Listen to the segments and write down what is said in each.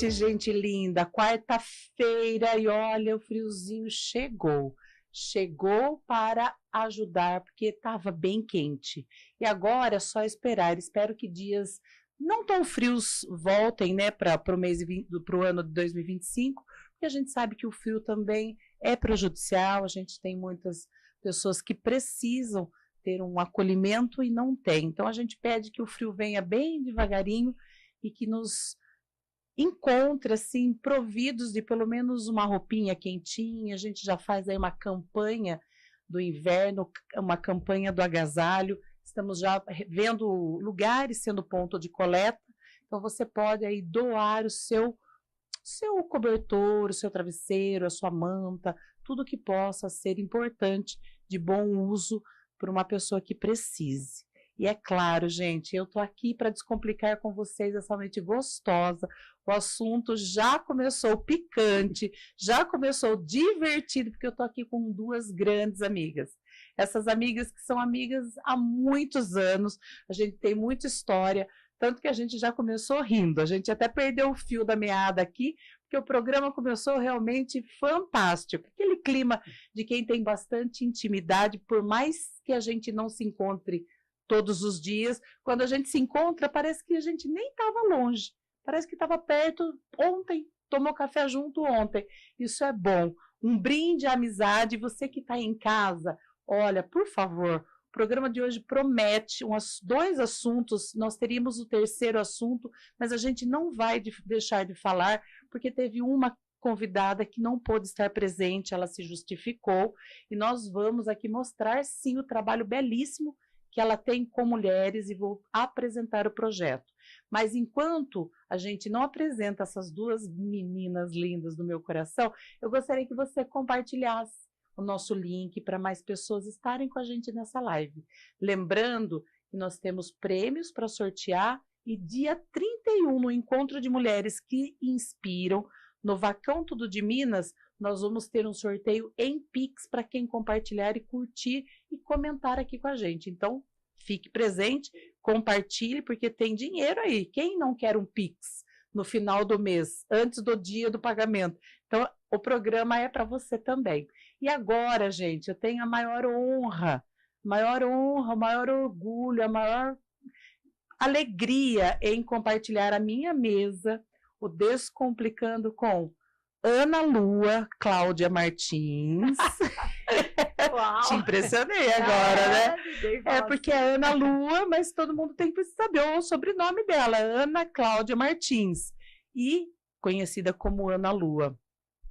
Gente linda, quarta-feira e olha, o friozinho chegou para ajudar, porque estava bem quente, e agora é só esperar, espero que dias não tão frios voltem, né, para o ano de 2025, porque a gente sabe que o frio também é prejudicial, a gente tem muitas pessoas que precisam ter um acolhimento e não tem, então a gente pede que o frio venha bem devagarinho e que nos encontra, assim, providos de pelo menos uma roupinha quentinha. A gente já faz aí uma campanha do inverno, uma campanha do agasalho. Estamos já vendo lugares sendo ponto de coleta. Então, você pode aí doar o seu cobertor, o seu travesseiro, a sua manta, tudo que possa ser importante, de bom uso para uma pessoa que precise. E é claro, gente, eu estou aqui para descomplicar com vocês essa noite gostosa. O assunto já começou picante, já começou divertido, porque eu estou aqui com duas grandes amigas. Essas amigas que são amigas há muitos anos, a gente tem muita história, tanto que a gente já começou rindo, a gente até perdeu o fio da meada aqui, porque o programa começou realmente fantástico. Aquele clima de quem tem bastante intimidade, por mais que a gente não se encontre todos os dias, quando a gente se encontra, parece que a gente nem estava longe, parece que estava perto ontem, tomou café junto ontem. Isso é bom. Um brinde à amizade. Você que está em casa, olha, por favor, o programa de hoje promete dois assuntos. Nós teríamos o terceiro assunto, mas a gente não vai deixar de falar, porque teve uma convidada que não pôde estar presente, ela se justificou, e nós vamos aqui mostrar, sim, o trabalho belíssimo que ela tem com mulheres, e vou apresentar o projeto. Mas enquanto a gente não apresenta essas duas meninas lindas do meu coração, eu gostaria que você compartilhasse o nosso link para mais pessoas estarem com a gente nessa live. Lembrando que nós temos prêmios para sortear, e dia 31, no Encontro de Mulheres que Inspiram, no Vacão Tudo de Minas, nós vamos ter um sorteio em Pix para quem compartilhar e curtir e comentar aqui com a gente. Então, fique presente, compartilhe, porque tem dinheiro aí. Quem não quer um Pix no final do mês, antes do dia do pagamento? Então, o programa é para você também. E agora, gente, eu tenho a maior honra, o maior orgulho, a maior alegria em compartilhar a minha mesa, o Descomplicando com Ana Lua Cláudia Martins. Uau. Te impressionei agora, né? É porque é Ana Lua, mas todo mundo tem que saber o sobrenome dela, Ana Cláudia Martins, e conhecida como Ana Lua.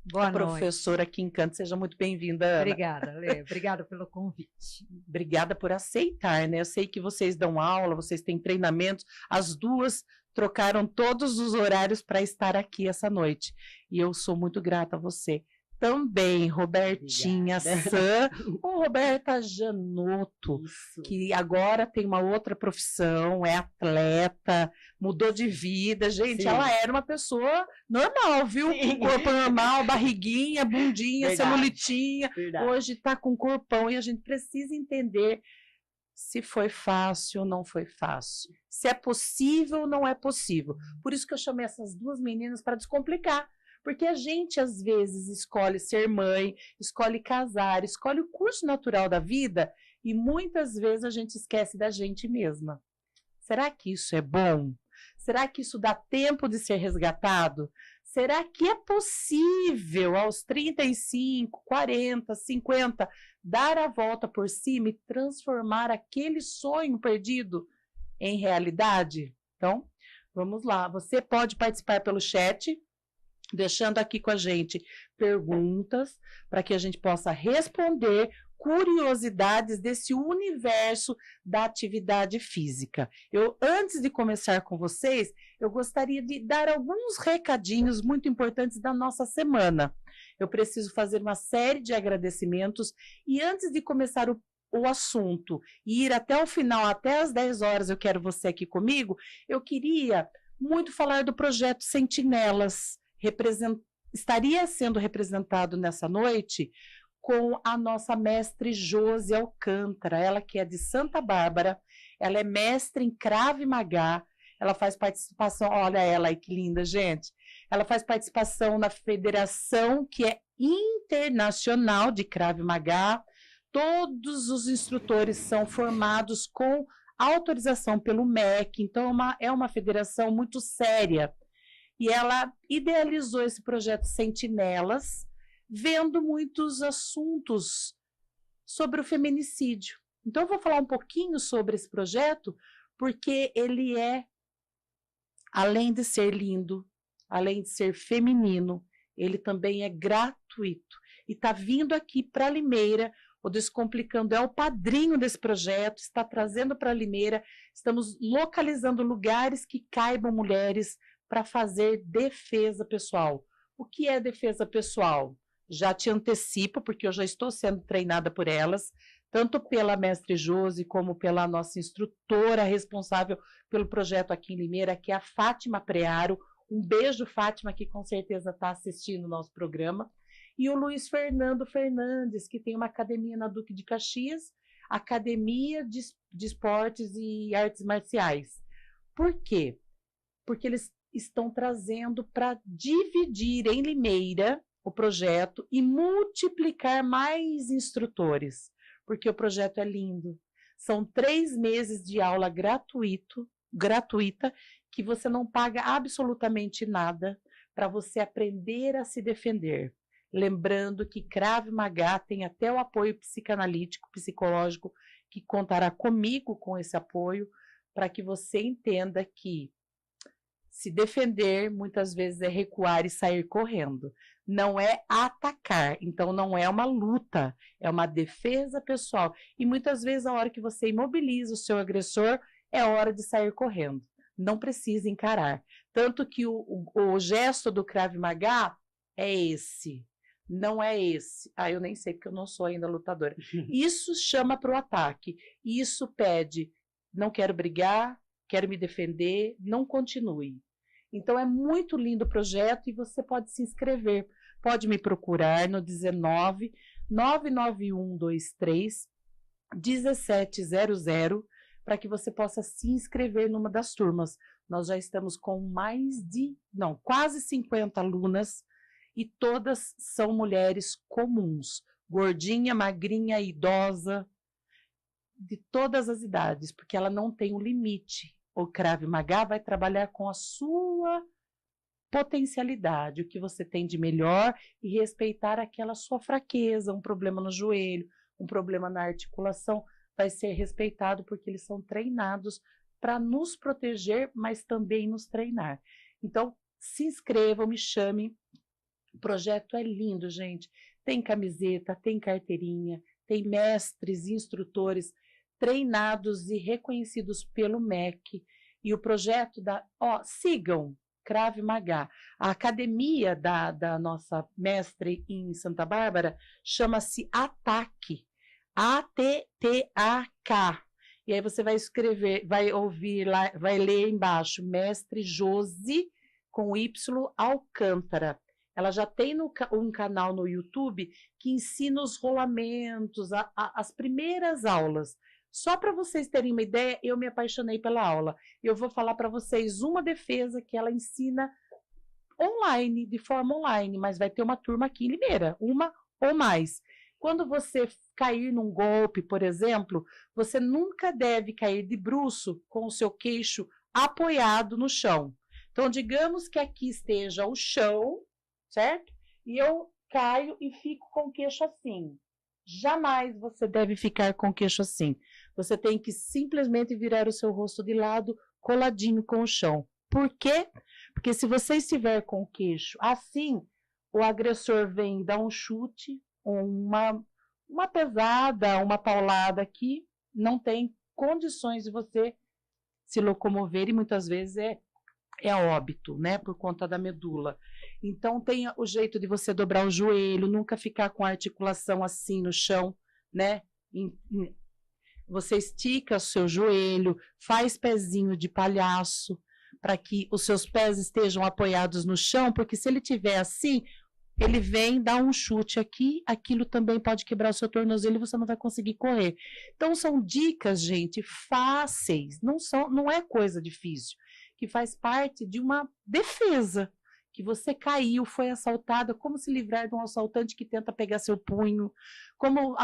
Boa noite. Professora aqui em Canto, seja muito bem-vinda, Ana. Obrigada, Lê. Obrigada pelo convite. Obrigada por aceitar, né? Eu sei que vocês dão aula, vocês têm treinamentos, as duas trocaram todos os horários para estar aqui essa noite. E eu sou muito grata a você. Também, Robertinha San, ou Roberta Janotto, que agora tem uma outra profissão, é atleta, mudou de vida. Gente, sim, ela era uma pessoa normal, viu? Sim. Corpo normal, barriguinha, bundinha, verdade, celulitinha. Verdade. Hoje está com corpão, e a gente precisa entender se foi fácil ou não foi fácil, se é possível ou não é possível. Por isso que eu chamei essas duas meninas para descomplicar, porque a gente às vezes escolhe ser mãe, escolhe casar, escolhe o curso natural da vida, e muitas vezes a gente esquece da gente mesma. Será que isso é bom? Será que isso dá tempo de ser resgatado? Será que é possível, aos 35, 40, 50, dar a volta por cima e transformar aquele sonho perdido em realidade? Então, vamos lá. Você pode participar pelo chat, deixando aqui com a gente perguntas para que a gente possa responder curiosidades desse universo da atividade física. Antes de começar com vocês, eu gostaria de dar alguns recadinhos muito importantes da nossa semana. Eu preciso fazer uma série de agradecimentos e antes de começar o assunto e ir até o final, até às 10 horas, eu quero você aqui comigo, eu queria muito falar do projeto Sentinelas, estaria sendo representado nessa noite com a nossa mestre Josi Alcântara, ela que é de Santa Bárbara, ela é mestre em Krav Maga, ela faz participação, olha ela aí que linda, gente, ela faz participação na federação que é internacional de Krav Maga, todos os instrutores são formados com autorização pelo MEC, então é uma federação muito séria, e ela idealizou esse projeto Sentinelas, vendo muitos assuntos sobre o feminicídio. Então, eu vou falar um pouquinho sobre esse projeto, porque ele é, além de ser lindo, além de ser feminino, ele também é gratuito. E está vindo aqui para Limeira, o Descomplicando é o padrinho desse projeto, está trazendo para Limeira, estamos localizando lugares que caibam mulheres para fazer defesa pessoal. O que é defesa pessoal? Já te antecipo, porque eu já estou sendo treinada por elas, tanto pela mestre Josi, como pela nossa instrutora responsável pelo projeto aqui em Limeira, que é a Fátima Prearo. Um beijo, Fátima, que com certeza está assistindo o nosso programa. E o Luiz Fernando Fernandes, que tem uma academia na Duque de Caxias, Academia de Esportes e Artes Marciais. Por quê? Porque eles estão trazendo para dividir em Limeira o projeto e multiplicar mais instrutores, porque o projeto é lindo. São 3 meses de aula gratuita, que você não paga absolutamente nada para você aprender a se defender. Lembrando que Krav Maga tem até o apoio psicanalítico, psicológico, que contará comigo com esse apoio, para que você entenda que se defender, muitas vezes, é recuar e sair correndo. Não é atacar, então não é uma luta, é uma defesa pessoal. E muitas vezes, a hora que você imobiliza o seu agressor, é hora de sair correndo. Não precisa encarar. Tanto que o gesto do Krav Maga é esse, não é esse. Eu nem sei porque eu não sou ainda lutadora. Isso chama para o ataque. Isso pede, não quero brigar, quero me defender, não continue. Então, é muito lindo o projeto e você pode se inscrever. Pode me procurar no 19 99123 1700 para que você possa se inscrever numa das turmas. Nós já estamos com quase 50 alunas e todas são mulheres comuns, gordinha, magrinha, idosa, de todas as idades, porque ela não tem um limite. O Krav Maga vai trabalhar com a sua potencialidade, o que você tem de melhor e respeitar aquela sua fraqueza, um problema no joelho, um problema na articulação, vai ser respeitado porque eles são treinados para nos proteger, mas também nos treinar. Então, se inscrevam, me chame. O projeto é lindo, gente. Tem camiseta, tem carteirinha, tem mestres, instrutores treinados e reconhecidos pelo MEC. E o projeto sigam Krav Maga. A academia da nossa mestre em Santa Bárbara chama-se ATAK. ATTAK. E aí você vai escrever, vai ouvir lá, vai ler embaixo, mestre Josi, com Y, Alcântara. Ela já tem um canal no YouTube que ensina os rolamentos, as primeiras aulas. Só para vocês terem uma ideia, eu me apaixonei pela aula. Eu vou falar para vocês uma defesa que ela ensina online, de forma online, mas vai ter uma turma aqui em Limeira, uma ou mais. Quando você cair num golpe, por exemplo, você nunca deve cair de bruço com o seu queixo apoiado no chão. Então, digamos que aqui esteja o chão, certo? E eu caio e fico com o queixo assim. Jamais você deve ficar com o queixo assim. Você tem que simplesmente virar o seu rosto de lado, coladinho com o chão. Por quê? Porque se você estiver com o queixo assim, o agressor vem e dá um chute, uma pesada, uma paulada aqui, não tem condições de você se locomover e muitas vezes é óbito, né, por conta da medula. Então, tem o jeito de você dobrar o joelho, nunca ficar com a articulação assim no chão, né? Você estica o seu joelho, faz pezinho de palhaço, para que os seus pés estejam apoiados no chão, porque se ele tiver assim, ele vem, dá um chute aqui, aquilo também pode quebrar o seu tornozelo e você não vai conseguir correr. Então, são dicas, gente, fáceis, não é coisa difícil, que faz parte de uma defesa, que você caiu, foi assaltada, como se livrar de um assaltante que tenta pegar seu punho, como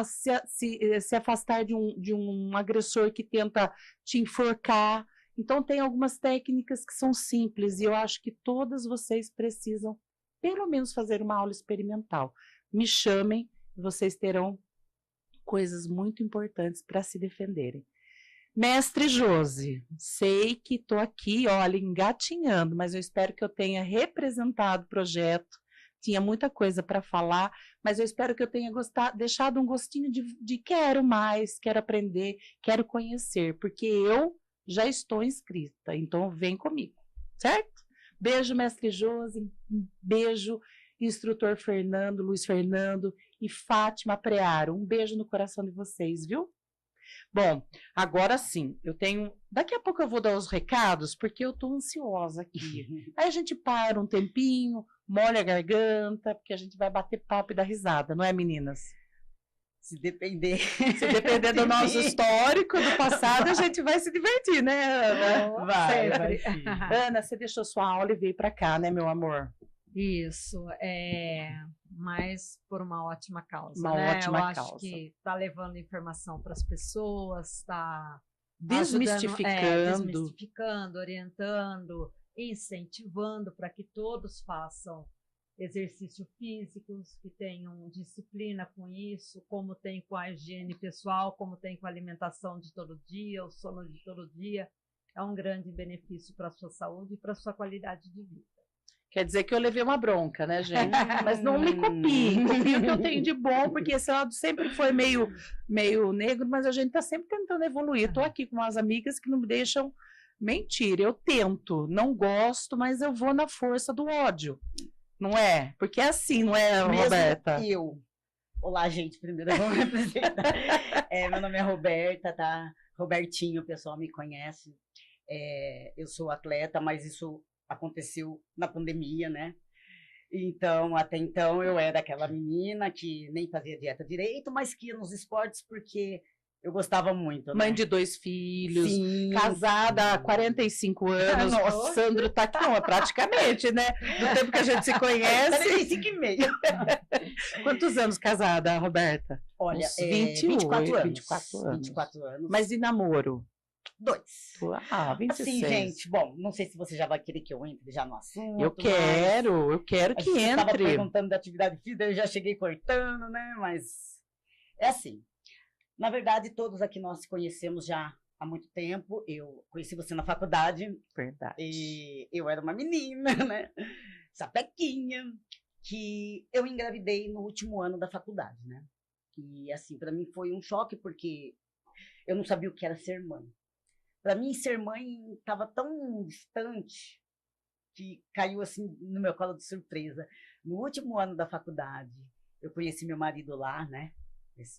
se afastar de um agressor que tenta te enforcar. Então, tem algumas técnicas que são simples, e eu acho que todas vocês precisam, pelo menos, fazer uma aula experimental. Me chamem, vocês terão coisas muito importantes para se defenderem. Mestre Josi, sei que estou aqui, olha, engatinhando, mas eu espero que eu tenha representado o projeto. Tinha muita coisa para falar, mas eu espero que eu tenha deixado um gostinho de quero mais, quero aprender, quero conhecer, porque eu já estou inscrita, então vem comigo, certo? Beijo, mestre Josi, beijo, instrutor Fernando, Luiz Fernando e Fátima Prearo. Um beijo no coração de vocês, viu? Bom, agora sim, daqui a pouco eu vou dar os recados, porque eu estou ansiosa aqui. Aí a gente para um tempinho, molha a garganta, porque a gente vai bater papo e dar risada, não é, meninas? Se depender do nosso histórico, do passado, a gente vai se divertir, né, Ana? Vai. Ana, você deixou sua aula e veio para cá, né, meu amor? Isso, mas por uma ótima causa, Uma né? ótima Eu acho causa. que está levando informação para as pessoas, está desmistificando, orientando, incentivando para que todos façam exercícios físicos, que tenham disciplina com isso, como tem com a higiene pessoal, como tem com a alimentação de todo dia, o sono de todo dia. É um grande benefício para a sua saúde e para a sua qualidade de vida. Quer dizer que eu levei uma bronca, né, gente? Mas não me copie o que eu tenho de bom, porque esse lado sempre foi meio negro, mas a gente está sempre tentando evoluir. Estou aqui com umas amigas que não me deixam mentir. Eu tento, não gosto, mas eu vou na força do ódio. Não é? Porque é assim, não é, Mesmo Roberta? Olá, gente, primeiro eu vou me apresentar. Meu nome é Roberta, tá? Robertinho, o pessoal me conhece. Eu sou atleta, mas isso aconteceu na pandemia, né? Então, até então, eu era aquela menina que nem fazia dieta direito, mas que ia nos esportes porque eu gostava muito, né? Mãe de 2 filhos, Sim, casada há 45 anos. Nossa. O Sandro tá aqui, não, praticamente, né? No tempo que a gente se conhece. 45 e meio. Quantos anos casada, Roberta? Olha, Uns 24 anos. 24 anos. Mas e namoro? 2. 26. Assim, gente, bom, não sei se você já vai querer que eu entre já no assunto. Eu quero que Você estava entre. perguntando da atividade física, eu já cheguei cortando, né? Mas é assim. Na verdade, todos aqui nós se conhecemos já há muito tempo. Eu conheci você na faculdade. Verdade. E eu era uma menina, né? Sapequinha, que eu engravidei no último ano da faculdade, né? E assim, para mim foi um choque, porque eu não sabia o que era ser mãe. Para mim, ser mãe estava tão distante que caiu assim no meu colo de surpresa. No último ano da faculdade, eu conheci meu marido lá, né?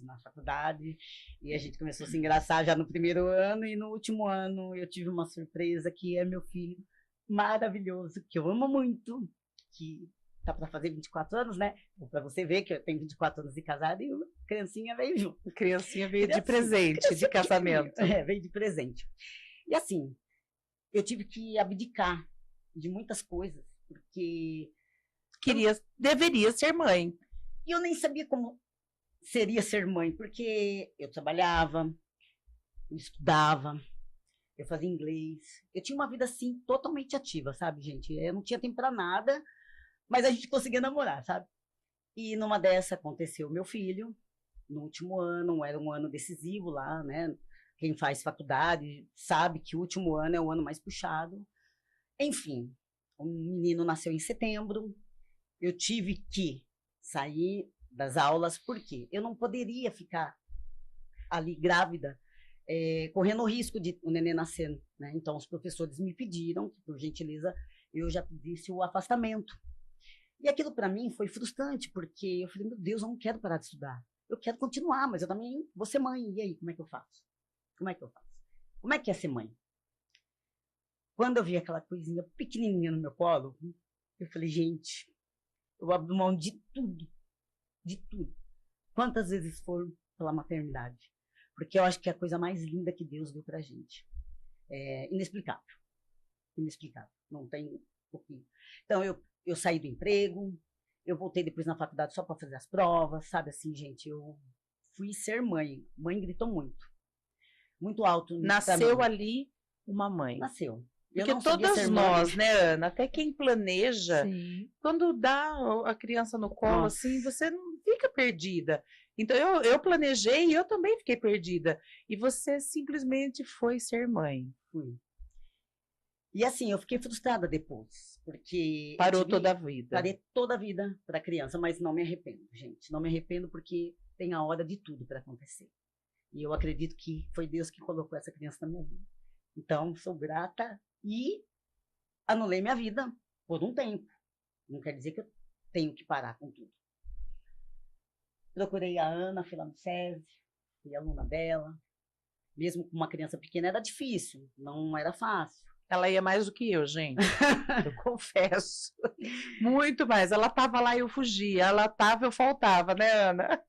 Na faculdade, e a gente começou a se engraçar já no primeiro ano, e no último ano eu tive uma surpresa, que é meu filho maravilhoso, que eu amo muito, que tá para fazer 24 anos, né? Para você ver que eu tenho 24 anos de casada e uma criancinha veio junto. Criancinha veio de presente, de casamento. Veio de presente. E assim, eu tive que abdicar de muitas coisas, porque deveria ser mãe. E eu nem sabia como seria ser mãe, porque eu trabalhava, eu estudava, eu fazia inglês. Eu tinha uma vida, assim, totalmente ativa, sabe, gente? Eu não tinha tempo para nada, mas a gente conseguia namorar, sabe? E numa dessa aconteceu meu filho, no último ano, era um ano decisivo lá, né? Quem faz faculdade sabe que o último ano é o ano mais puxado. Enfim, o menino nasceu em setembro, eu tive que sair das aulas, porque eu não poderia ficar ali grávida, correndo o risco de o neném nascer, né? Então, os professores me pediram que, por gentileza, eu já pedisse o afastamento. E aquilo para mim foi frustrante, porque eu falei, meu Deus, eu não quero parar de estudar. Eu quero continuar, mas eu também vou ser mãe. E aí, como é que eu faço? Como é que eu faço? Como é que é ser mãe? Quando eu vi aquela coisinha pequenininha no meu colo, eu falei, gente, eu abro mão de tudo. De tudo. Quantas vezes for pela maternidade? Porque eu acho que é a coisa mais linda que Deus deu pra gente. É inexplicável. Inexplicável. Não tem pouquinho. Então, eu saí do emprego, eu voltei depois na faculdade só para fazer as provas, sabe assim, gente, eu fui ser mãe. Mãe gritou muito. Muito alto. Nasceu ali uma mãe. Nasceu. Porque todas nós, né, Ana, até quem planeja, Sim. quando dá a criança no colo, assim, você não fica perdida. Então, eu planejei e eu também fiquei perdida. E você simplesmente foi ser mãe. Fui. E assim, eu fiquei frustrada depois, porque... Parou toda a vida. Parei toda a vida para a criança, mas não me arrependo, gente. Não me arrependo porque tem a hora de tudo para acontecer. E eu acredito que foi Deus que colocou essa criança na minha vida. Então, sou grata e anulei minha vida por um tempo. Não quer dizer que eu tenho que parar com tudo. Procurei a Ana, fui lá no SESI, fui aluna dela. Mesmo com uma criança pequena era difícil, não era fácil. Ela ia mais do que eu, gente. Eu confesso. Muito mais. Ela estava lá e eu fugia. Ela estava, eu faltava, né, Ana?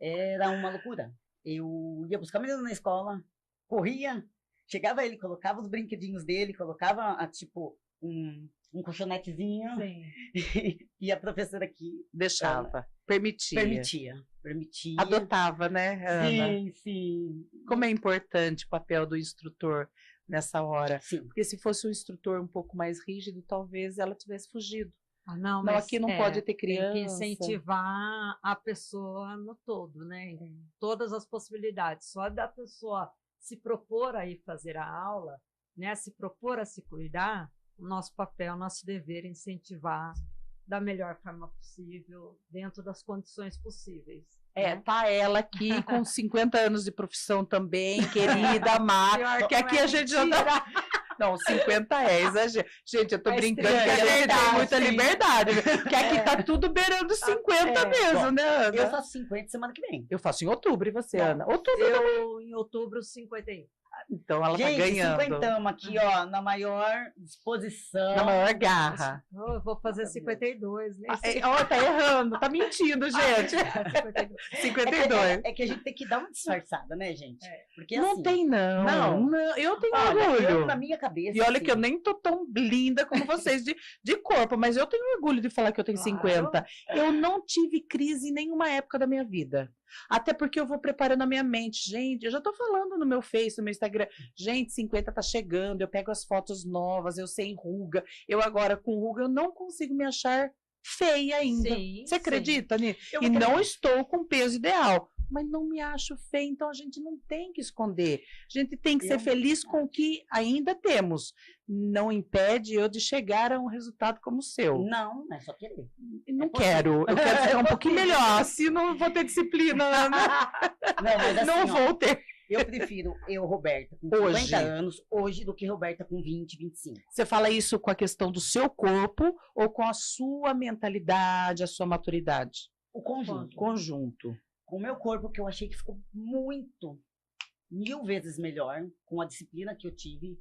Era uma loucura. Eu ia buscar o menino na escola, corria, chegava ele, colocava os brinquedinhos dele, colocava, tipo, um colchonetezinho. Sim. E a professora aqui deixava, Ana, permitia. Permitia. Adotava, né, Ana? Sim, sim. Como é importante o papel do instrutor nessa hora. Sim. Porque se fosse um instrutor um pouco mais rígido, talvez ela tivesse fugido. Não, mas aqui não pode ter criança. Tem que incentivar a pessoa no todo, né? Em todas as possibilidades. Só da pessoa se propor a ir fazer a aula, né? Se propor a se cuidar, o nosso papel, o nosso dever é incentivar da melhor forma possível, dentro das condições possíveis. Tá ela aqui com 50 anos de profissão também, querida, amada, que aqui a gente já tá... Não, 50 é exagero. Gente, eu tô brincando, porque a gente tem muita liberdade, porque aqui tá tudo beirando 50 mesmo, né, Ana? Eu faço 50 semana que vem. Eu faço em outubro, e você, Ana? Outubro eu, em outubro, 51. Então ela gente, tá ganhando. 50 aqui, ó, na maior disposição. Na maior garra. Eu vou fazer 52, né? Tá errando, tá mentindo, gente. 52. É que a gente tem que dar uma disfarçada, né, gente? Porque, não assim, tem, não. Eu tenho orgulho. Eu, na minha cabeça. E olha assim, que eu nem tô tão linda como vocês de corpo, mas eu tenho orgulho de falar que eu tenho 50. Eu não tive crise em nenhuma época da minha vida. Até porque eu vou preparando a minha mente. Gente, eu já tô falando no meu Face, no meu Instagram. Gente, 50 tá chegando, eu pego as fotos novas, eu sem ruga. Eu agora com ruga, eu não consigo me achar feia ainda. Sim, você acredita, Nini? Eu E acredito. não estou com peso ideal. Mas não me acho feia, então a gente não tem que esconder. A gente tem que ser feliz com o que ainda temos. Não impede eu de chegar a um resultado como o seu. Não é só querer. Não quero. Eu quero ficar um pouquinho melhor. Assim não vou ter disciplina. Não, mas assim, não vou ter. Eu prefiro Roberta, com 50 anos, hoje, do que Roberta com 20, 25. Você fala isso com a questão do seu corpo ou com a sua mentalidade, a sua maturidade? O conjunto. Conjunto. Com o meu corpo, que eu achei que ficou muito, 1000 vezes melhor, com a disciplina que eu tive,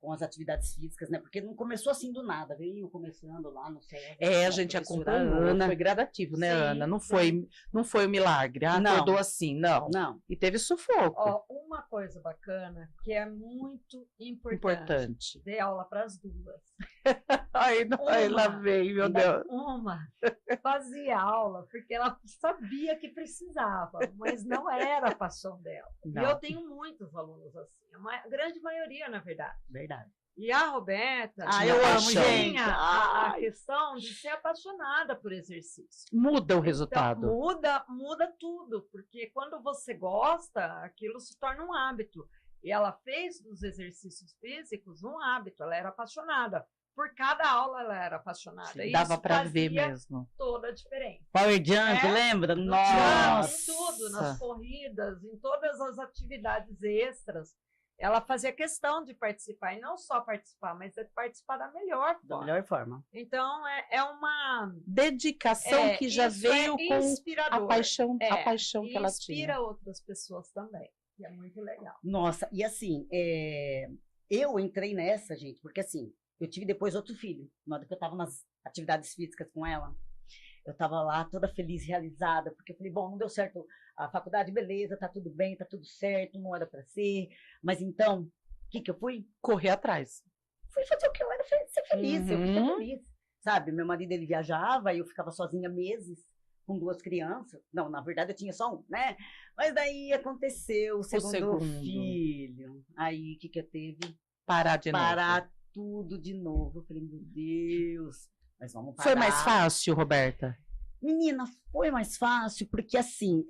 com as atividades físicas, né? Porque não começou assim do nada, veio começando lá no céu. A gente acompanhou, foi gradativo, né, Sim, Ana? Não foi um milagre, acordou assim, não. Não. E teve sufoco. Uma coisa bacana, que é muito importante. Dei aula para as duas. Ai, lá vem, meu Deus. Uma fazia aula porque ela sabia que precisava, mas não era a paixão dela. Não. E eu tenho muitos alunos assim, a grande maioria, na verdade. Verdade. E a Roberta eu amo, paixão. gente. tinha a questão de ser apaixonada por exercício. Muda o resultado. Então, muda tudo, porque quando você gosta, aquilo se torna um hábito. E ela fez dos exercícios físicos um hábito, ela era apaixonada. Por cada aula ela era apaixonada. Sim, E dava isso para ver fazia mesmo. toda a diferença. Power Jump, É? lembra? No Nossa! jump, em tudo, nas corridas, em todas as atividades extras. Ela fazia questão de participar, e não só participar, mas de participar da melhor Da forma. melhor forma. Então, é uma... Dedicação que já isso veio com a inspirador. paixão que E ela inspira tinha. outras pessoas também, que é muito legal. Nossa, e assim, eu entrei nessa, gente, porque assim, eu tive depois outro filho. Na hora que eu estava nas atividades físicas com ela, eu estava lá toda feliz, realizada, porque eu falei, bom, não deu certo a faculdade, beleza, tá tudo bem, tá tudo certo, não era para ser, mas então, o que eu fui? Correr atrás. Fui fazer o que eu era ser feliz, eu fui ser Uhum. feliz, sabe? Meu marido, ele viajava, e eu ficava sozinha meses, com 2 crianças. Não, na verdade eu tinha só um, né? Mas daí aconteceu o segundo filho. Aí, o que eu teve? Parar de novo. Parar tudo de novo. Eu falei, meu Deus, mas vamos parar. Foi mais fácil, Roberta? Menina, foi mais fácil, porque assim,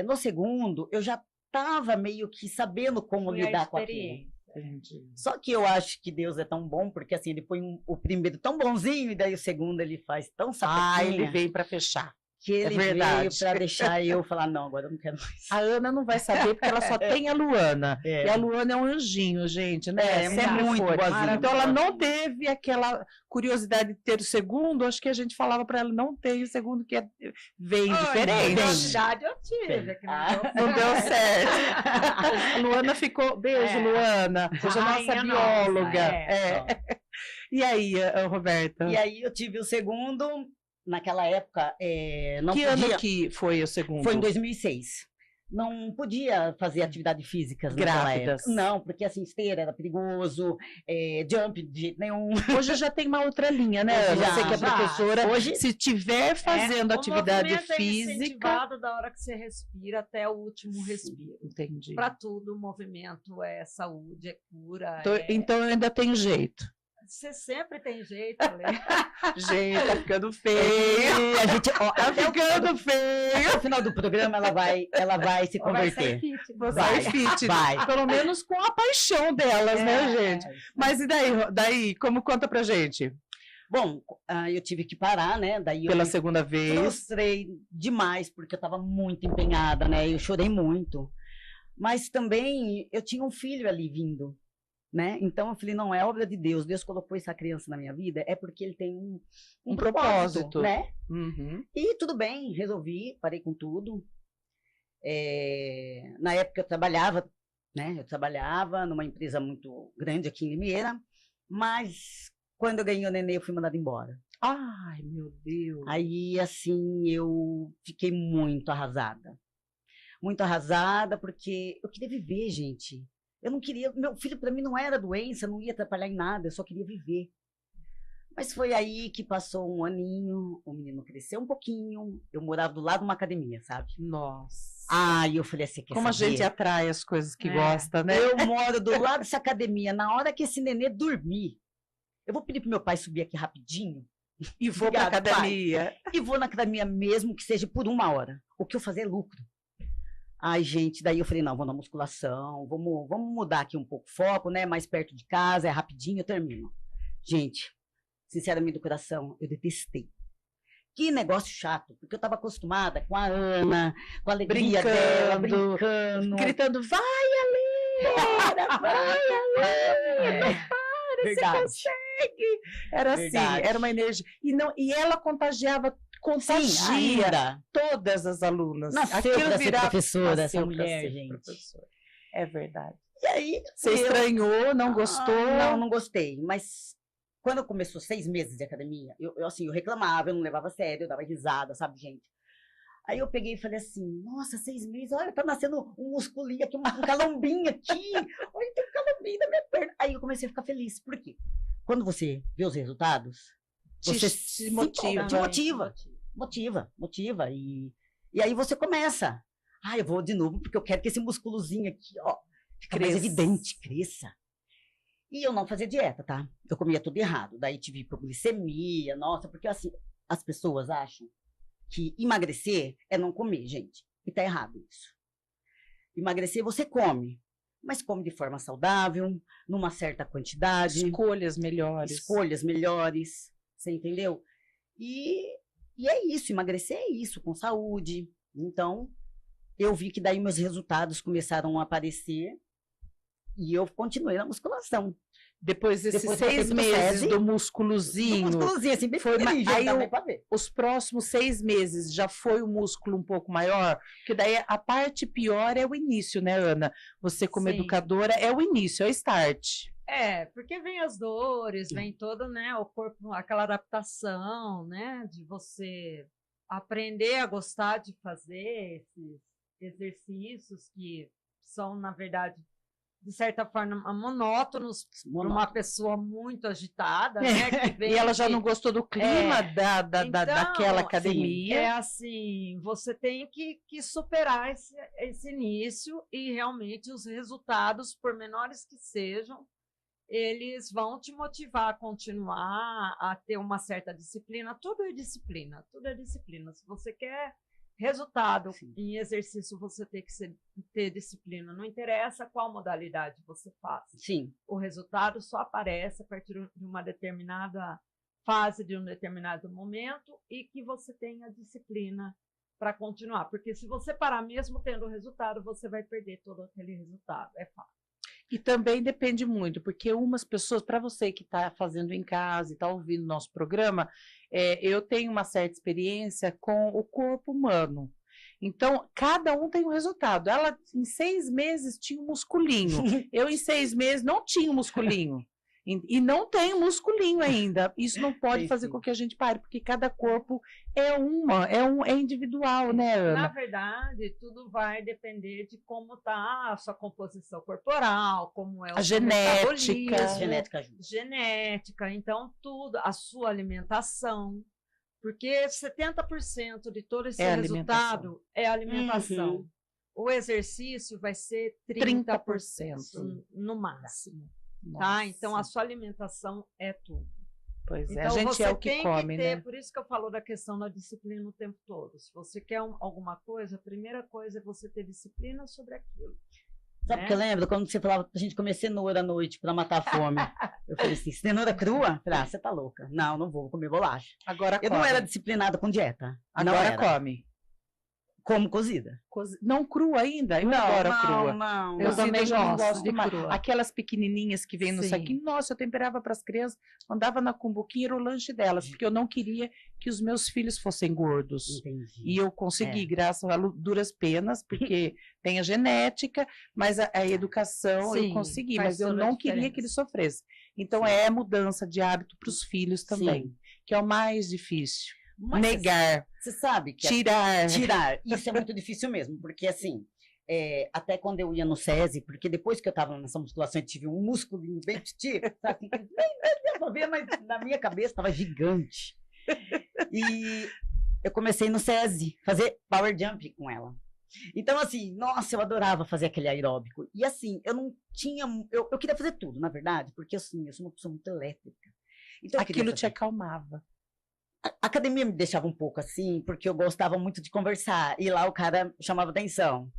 no segundo, eu já estava meio que sabendo como Foi a lidar com aquilo. experiência. Entendi. Só que eu acho que Deus é tão bom, porque assim, ele põe o primeiro tão bonzinho, e daí o segundo ele faz tão sapequinha, Ele veio para fechar. que ele veio verdade. para deixar eu falar, não, agora eu não quero mais. A Ana não vai saber porque ela só tem a Luana. É. E a Luana é um anjinho, gente, né? É, Sempre muito foi. boazinha. Então ela não teve aquela curiosidade de ter o segundo. Acho que a gente falava para ela, não tem o segundo, que vem diferente. Na verdade, eu tive. Que Não deu certo. A Luana ficou... Beijo, Luana. Hoje é Rainha nossa nossa, bióloga. E aí, Roberta? E aí eu tive o segundo, naquela época, não que podia... ano que foi o segundo? Foi em 2006. Não podia fazer atividades físicas naquela Grávidas. época. Não, porque assim, esteira era perigoso, jump de jeito nenhum. Hoje já tem uma outra linha, né? Já, Você que é já. professora, Hoje- se tiver fazendo atividade O movimento é física... incentivado da hora que você respira até o último respiro. Entendi. Para tudo, o movimento é saúde, é cura. Então eu ainda tenho jeito. Você sempre tem jeito, Lê. Gente, tá ficando feio. A gente, ó, Tá até ficando feio. o final do programa ela vai se Vai converter. sair fit, Você Vai, é fit. vai. Pelo menos com a paixão delas, né, gente? Mas e daí? Como conta pra gente? Bom, eu tive que parar, né? Daí eu Pela me segunda vez. frustrei demais, porque eu estava muito empenhada, né? Eu chorei muito. Mas também eu tinha um filho ali vindo, né? Então eu falei, não, é obra de Deus. Deus colocou essa criança na minha vida, é porque ele tem um propósito, né? Uhum. E tudo bem, resolvi, parei com tudo. Na época eu trabalhava, né? Eu trabalhava numa empresa muito grande aqui em Limeira, mas quando eu ganhei o nenê, eu fui mandada embora. Ai, meu Deus. Aí, assim, eu fiquei muito arrasada. Muito arrasada, porque eu queria viver, gente. Eu não queria... Meu filho, para mim, não era doença, não ia atrapalhar em nada, eu só queria viver. Mas foi aí que passou um aninho, o menino cresceu um pouquinho, eu morava do lado de uma academia, sabe? Nossa. Aí eu falei assim, quer Como a saber? gente atrai as coisas que gosta, né? Eu moro do lado dessa academia, na hora que esse nenê dormir, eu vou pedir pro meu pai subir aqui rapidinho, E vou pra Obrigado, pai. academia. e vou na academia mesmo, que seja por 1 hora. O que eu fazer é lucro. Ai, gente, daí eu falei, não, vou na musculação, vamos mudar aqui um pouco o foco, né? Mais perto de casa, é rapidinho, eu termino. Gente, sinceramente do coração, eu detestei. Que negócio chato, porque eu estava acostumada com a Ana, com a alegria dela, brincando. Gritando, vai, Vai, Ale! Verdade. consegue. Era assim, Verdade. era uma energia. E ela contagia ainda. todas as alunas. Nasceu Aquilo pra ser virava- professora, essa nasceu pra mulher, ser gente. professora. É verdade. E aí, Você estranhou, não gostou? Não gostei. Mas quando começou 6 meses de academia, eu reclamava, eu não levava a sério, eu dava risada, sabe, gente? Aí eu peguei e falei assim, nossa, 6 meses, olha, tá nascendo um musculinho aqui, um calombinho aqui, olha, tem um calombinho na minha perna. Aí eu comecei a ficar feliz. Por quê? Quando você vê os resultados, você te motiva. te motiva. E aí você começa Eu vou de novo, porque eu quero que esse músculozinho aqui, ó, fique mais Cresça. evidente, cresça. E eu não fazia dieta, tá? Eu comia tudo errado. Daí tive hipoglicemia, nossa, porque assim, as pessoas acham que emagrecer é não comer, gente. E tá errado isso. Emagrecer você come, mas come de forma saudável, numa certa quantidade. Escolhas melhores. Escolhas melhores, você entendeu? E é isso, emagrecer é isso, com saúde. Então, eu vi que daí meus resultados começaram a aparecer e eu continuei na musculação. Depois desses Depois passei 6 pro meses SESI, do músculozinho, assim, bem foi pequenininho, aí dava pra ver. os próximos 6 meses já foi o músculo um pouco maior? Porque daí a parte pior é o início, né, Ana? Você como Sim. educadora, é o início, é o start. Porque vem as dores, vem todo, né, o corpo, aquela adaptação, né, de você aprender a gostar de fazer esses exercícios que são, na verdade, de certa forma, monótonos para uma pessoa muito agitada, né? Que vem E ela já de- não gostou do clima Então, daquela sim, academia. É assim, você tem que superar esse início e realmente os resultados, por menores que sejam, eles vão te motivar a continuar, a ter uma certa disciplina. Tudo é disciplina, tudo é disciplina. Se você quer resultado Sim. em exercício, você tem que ter disciplina. Não interessa qual modalidade você faz. Sim, O resultado só aparece a partir de uma determinada fase, de um determinado momento, e que você tenha disciplina para continuar. Porque se você parar mesmo tendo o resultado, você vai perder todo aquele resultado. É fácil. E também depende muito, porque umas pessoas, para você que está fazendo em casa e está ouvindo nosso programa, eu tenho uma certa experiência com o corpo humano. Então, cada um tem um resultado. Ela, em 6 meses, tinha um musculinho. Eu, em 6 meses, não tinha um musculinho. E não tem musculinho ainda. Isso não pode fazer Sim. com que a gente pare, porque cada corpo é individual, né, Na Ana? verdade, tudo vai depender de como está a sua composição corporal, como é o A seu genética. metabolismo, genética ajuda. genética, então tudo, a sua alimentação, porque 70% de todo esse É a resultado é a alimentação. Uhum. O exercício vai ser 30%. 30% no máximo, Nossa. tá? Então a sua alimentação é tudo. Pois é, Então, a gente você é o que tem come, ter, né? por isso que eu falo da questão da disciplina o tempo todo. Se você quer alguma coisa, a primeira coisa é você ter disciplina sobre aquilo. Sabe o que eu lembro? Quando você falava pra gente comer cenoura à noite pra matar a fome. Eu falei assim, cenoura crua? Eu falei, você tá louca. Não vou comer bolacha. Agora Eu come. não era disciplinada com dieta. Não Agora era. come. Como cozida. Não crua ainda? Eu adoro crua. Não. Eu também já não gosto gosto de de mais. crua. Aquelas pequenininhas que vêm no Sim. saquinho, nossa, eu temperava para as crianças, mandava na cumbuquinha, era o lanche delas, porque eu não queria que os meus filhos fossem gordos. Entendi. E eu consegui, graças a duras penas, porque tem a genética, mas a educação eu Sim, consegui, faz mas eu toda a não queria diferença. que eles sofressem. Então Sim. é mudança de hábito para os filhos também, Sim. que é o mais difícil. Mas Negar, Você sabe que tirar. Isso é muito difícil mesmo, porque assim, até quando eu ia no SESI, porque depois que eu estava nessa musculação, eu tive um músculo bem petit, sabe? Nem deu pra ver, mas na minha cabeça estava gigante. E eu comecei no SESI, fazer power jump com ela. Então, assim, nossa, eu adorava fazer aquele aeróbico. E assim, eu não tinha. Eu queria fazer tudo, na verdade, porque assim, eu sou uma pessoa muito elétrica. Então, eu queria Aquilo te fazer. acalmava. A academia me deixava um pouco assim, porque eu gostava muito de conversar. E lá o cara chamava atenção.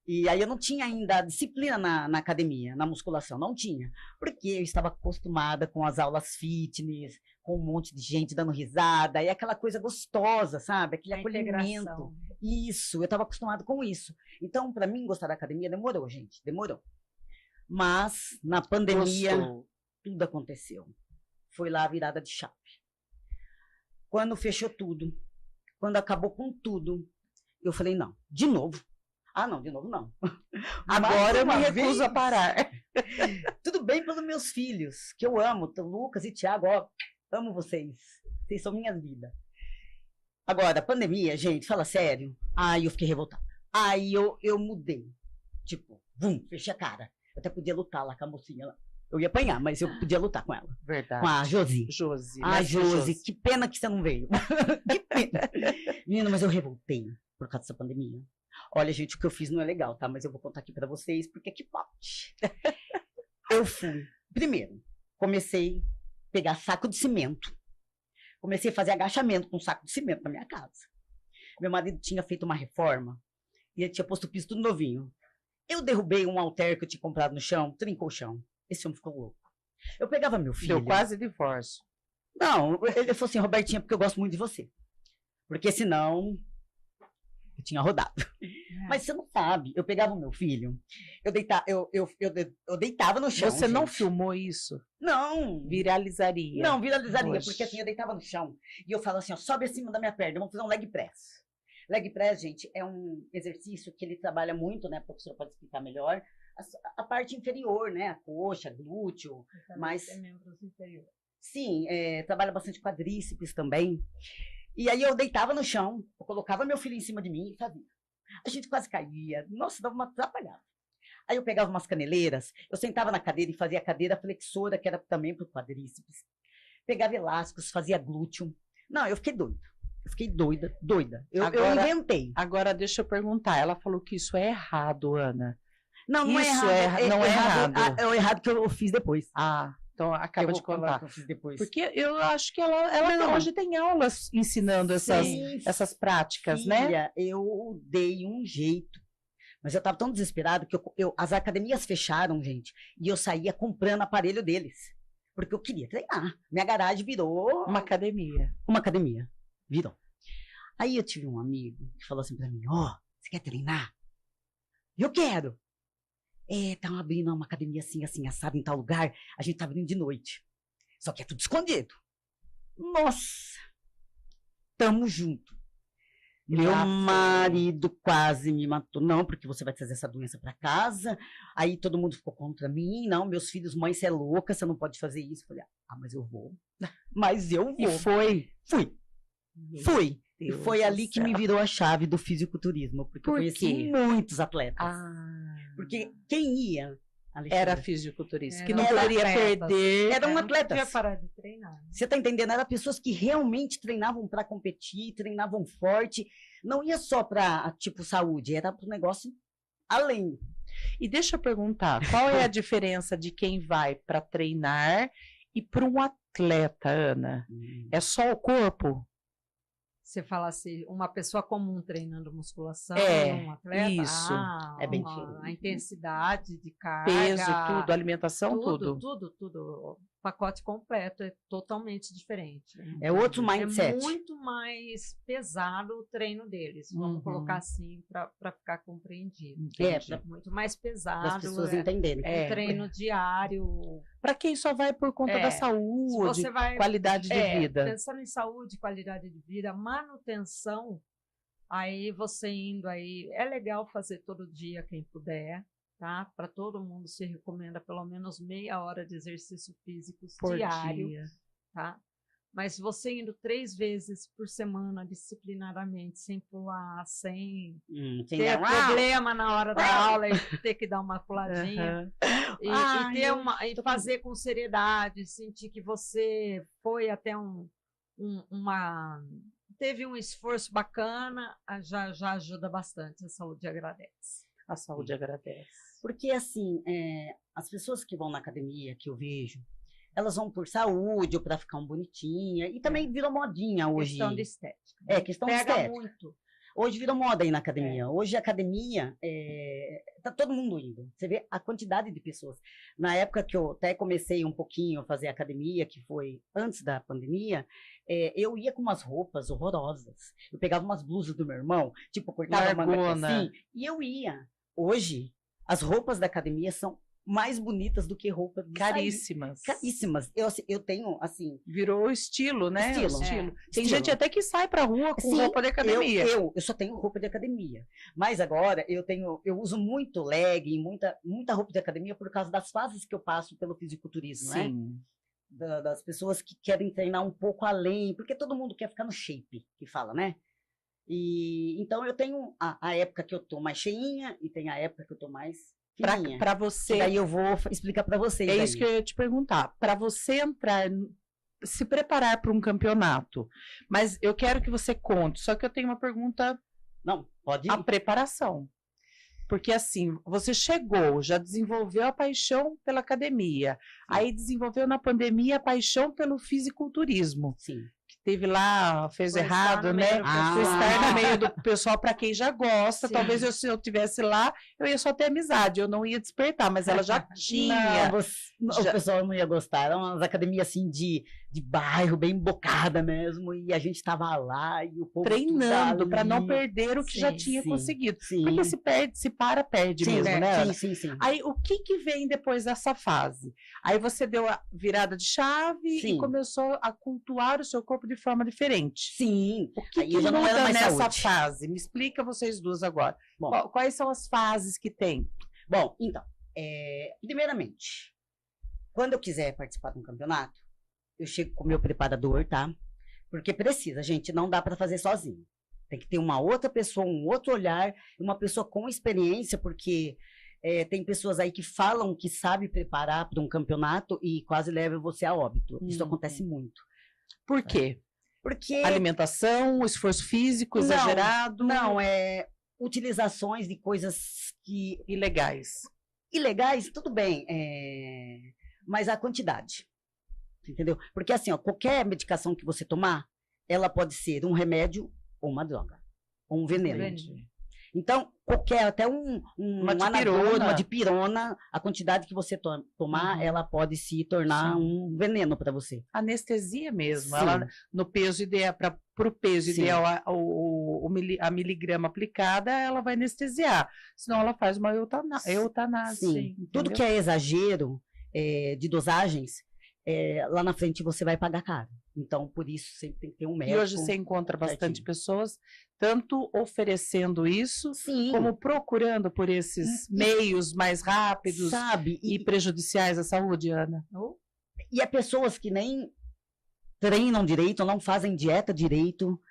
E aí eu não tinha ainda a disciplina na academia, na musculação. Não tinha. Porque eu estava acostumada com as aulas fitness, com um monte de gente dando risada. E aquela coisa gostosa, sabe? Aquele A acolhimento. integração. Isso, eu estava acostumado com isso. Então, para mim, gostar da academia demorou, gente. Demorou. Mas, na pandemia, Gostou. tudo aconteceu. Foi lá a virada de chave. Quando fechou tudo, quando acabou com tudo, eu falei, não, de novo. Ah, não, de novo não. Agora eu me Mais uma recuso vez, a parar. Tudo bem pelos meus filhos, que eu amo, Lucas e Thiago, ó, amo vocês. Vocês são minha vida. Agora, a pandemia, gente, fala sério. Aí eu fiquei revoltada. Aí eu mudei. Tipo, fechei a cara. Eu até podia lutar lá com a mocinha lá. Eu ia apanhar, mas eu podia lutar com ela. Verdade. Com a Josi. Josi. Ai, mestre Josi, que pena que você não veio. Que pena. Menina, mas eu revoltei por causa dessa pandemia. Olha, gente, o que eu fiz não é legal, tá? Mas eu vou contar aqui pra vocês, porque que pode. Eu fui. Primeiro, comecei a pegar saco de cimento. Comecei a fazer agachamento com saco de cimento na minha casa. Meu marido tinha feito uma reforma e ele tinha posto o piso tudo novinho. Eu derrubei um halter que eu tinha comprado no chão, trincou o chão. Esse homem ficou louco. Eu pegava meu filho. Deu quase divórcio. Não, ele falou assim, Robertinha, porque eu gosto muito de você. Porque senão eu tinha rodado. Mas você não sabe, eu pegava o meu filho, eu deitava no chão. Você não gente. filmou isso? Não. Viralizaria. Não, viralizaria, Hoje. porque assim, eu deitava no chão e eu falo assim, ó, sobe acima da minha perna, vamos fazer um leg press. Leg press, gente, é um exercício que ele trabalha muito, né, a professora pode explicar melhor, a parte inferior, né, a coxa, glúteo, mas... membros inferiores. Sim, trabalha bastante quadríceps também. E aí eu deitava no chão, eu colocava meu filho em cima de mim e fazia. A gente quase caía, nossa, dava uma atrapalhada. Aí eu pegava umas caneleiras, eu sentava na cadeira e fazia a cadeira flexora, que era também para o quadríceps. Pegava elásticos, fazia glúteo. Não, eu fiquei doida. Eu fiquei doida. Eu inventei. Agora, deixa eu perguntar. Ela falou que isso é errado, Ana. Não, não Isso é errado. não é errado. É o errado que eu fiz depois. Ah, então acaba de contar. Que eu fiz depois. Porque eu acho que ela hoje tem aulas ensinando essas práticas, né? Filha, eu dei um jeito. Mas eu estava tão desesperado que as academias fecharam, gente, e eu saía comprando aparelho deles. Porque eu queria treinar. Minha garagem virou... Uma academia. Uma academia. Virou. Aí eu tive um amigo que falou assim pra mim, você quer treinar? Eu quero. Tá abrindo uma academia assim, assado em tal lugar. A gente tá abrindo de noite. Só que é tudo escondido. Nossa. Tamo junto. Meu marido quase me matou. Não, porque você vai trazer essa doença para casa. Aí todo mundo ficou contra mim. Não, meus filhos, mãe, você é louca, você não pode fazer isso. Eu falei, mas eu vou. Mas eu vou. E foi? Fui. E foi ali que me virou a chave do fisiculturismo. Porque eu conheci muitos atletas. Porque quem ia... Alexandre, era fisiculturista, que não poderia perder. Eram atletas. Não podia parar de treinar. Você está entendendo? Eram pessoas que realmente treinavam para competir, treinavam forte. Não ia só para, tipo, saúde, era para o negócio além. E deixa eu perguntar, qual é a diferença de quem vai para treinar e para um atleta, Ana? É só o corpo? Você fala assim, uma pessoa comum treinando musculação, um atleta, isso, é bem a intensidade de carga, peso, tudo, alimentação, tudo. Tudo. O pacote completo é totalmente diferente. É outro mindset. É muito mais pesado o treino deles, vamos colocar assim para ficar compreendido. Muito mais pesado. Para as pessoas entenderem. Um treino diário. Para quem só vai por conta da saúde, qualidade de vida. Pensando em saúde, qualidade de vida, manutenção, aí você indo aí, é legal fazer todo dia quem puder, tá? Para todo mundo se recomenda pelo menos meia hora de exercício físico diário, tá? Mas você indo 3 vezes por semana disciplinadamente, sem pular, sem ter problema na hora da aula e ter que dar uma puladinha, e fazer com seriedade, sentir que você foi até teve um esforço bacana, já ajuda bastante. A saúde agradece. A saúde agradece. Porque, assim, as pessoas que vão na academia, que eu vejo, elas vão por saúde ou para ficar bonitinha. E também virou modinha hoje. Questão de estética. Questão de estética. Pega muito. Hoje virou moda aí na academia. Hoje a academia, tá todo mundo indo. Você vê a quantidade de pessoas. Na época que eu até comecei um pouquinho a fazer academia, que foi antes da pandemia, eu ia com umas roupas horrorosas. Eu pegava umas blusas do meu irmão, tipo, cortava a manga assim, e eu ia. Hoje, as roupas da academia são mais bonitas do que roupas caríssimas. Caríssimas. Eu tenho, assim... Virou estilo, né? Estilo. Tem gente até que sai pra rua com roupa de academia. Eu só tenho roupa de academia. Mas agora eu uso muito legging, muita roupa de academia por causa das fases que eu passo pelo fisiculturismo, né? Das pessoas que querem treinar um pouco além, porque todo mundo quer ficar no shape, que fala, né? E então eu tenho a época que eu tô mais cheinha e tem a época que eu tô mais para você. E daí eu vou explicar para vocês. É isso que eu ia te perguntar. Para você entrar, se preparar para um campeonato, mas eu quero que você conte. Só que eu tenho uma pergunta. Não. Pode a ir. preparação. Porque assim, você chegou, já desenvolveu a paixão pela academia, aí desenvolveu na pandemia a paixão pelo fisiculturismo. Sim. Que teve lá, fez Foi estar errado, no né? meio do pessoal. Foi estar no meio do pessoal para quem já gosta. Sim. Talvez se eu tivesse lá, eu ia só ter amizade, eu não ia despertar, mas ela já tinha. O pessoal não ia gostar. Era umas academias assim de bairro, bem bocada mesmo, e a gente tava lá e o povo Treinando para não ali. perder o que já Sim, tinha sim, conseguido. sim. Porque se perde, se perde Sim, mesmo, né? Ana? sim. Aí, o que vem depois dessa fase? Aí você deu a virada de chave Sim. e começou a cultuar o seu corpo de forma diferente. Sim. O que, Aí que eu já não era muda mais nessa saúde. fase? Me explica vocês duas agora. Bom. Quais são as fases que tem? Bom, então, primeiramente, quando eu quiser participar de um campeonato, eu chego com o meu preparador, tá? Porque precisa, gente, não dá para fazer sozinho. Tem que ter uma outra pessoa, um outro olhar, uma pessoa com experiência, porque tem pessoas aí que falam que sabe preparar para um campeonato e quase levam você a óbito. Isso acontece muito. Por quê? Porque Alimentação, esforço físico exagerado? Não, utilizações de coisas que Ilegais. ilegais, tudo bem, mas a quantidade, entendeu? Porque assim, ó, qualquer medicação que você tomar, ela pode ser um remédio ou uma droga, ou um veneno. Então, até uma dipirona. uma dipirona, a quantidade que você tomar, ela pode se tornar um veneno para você. Anestesia mesmo. Sim. Ela, no peso ideal, para o peso Sim. ideal, a miligrama aplicada, ela vai anestesiar. Senão ela faz uma eutanásia. Sim. Tudo que é exagero de dosagens, lá na frente você vai pagar caro. Então, por isso, sempre tem que ter um médico. E hoje você encontra bastante certinho. pessoas, tanto oferecendo isso, Sim. como procurando por esses meios mais rápidos Sabe? e prejudiciais à saúde, Ana. E é pessoas que nem treinam direito, não fazem dieta direito,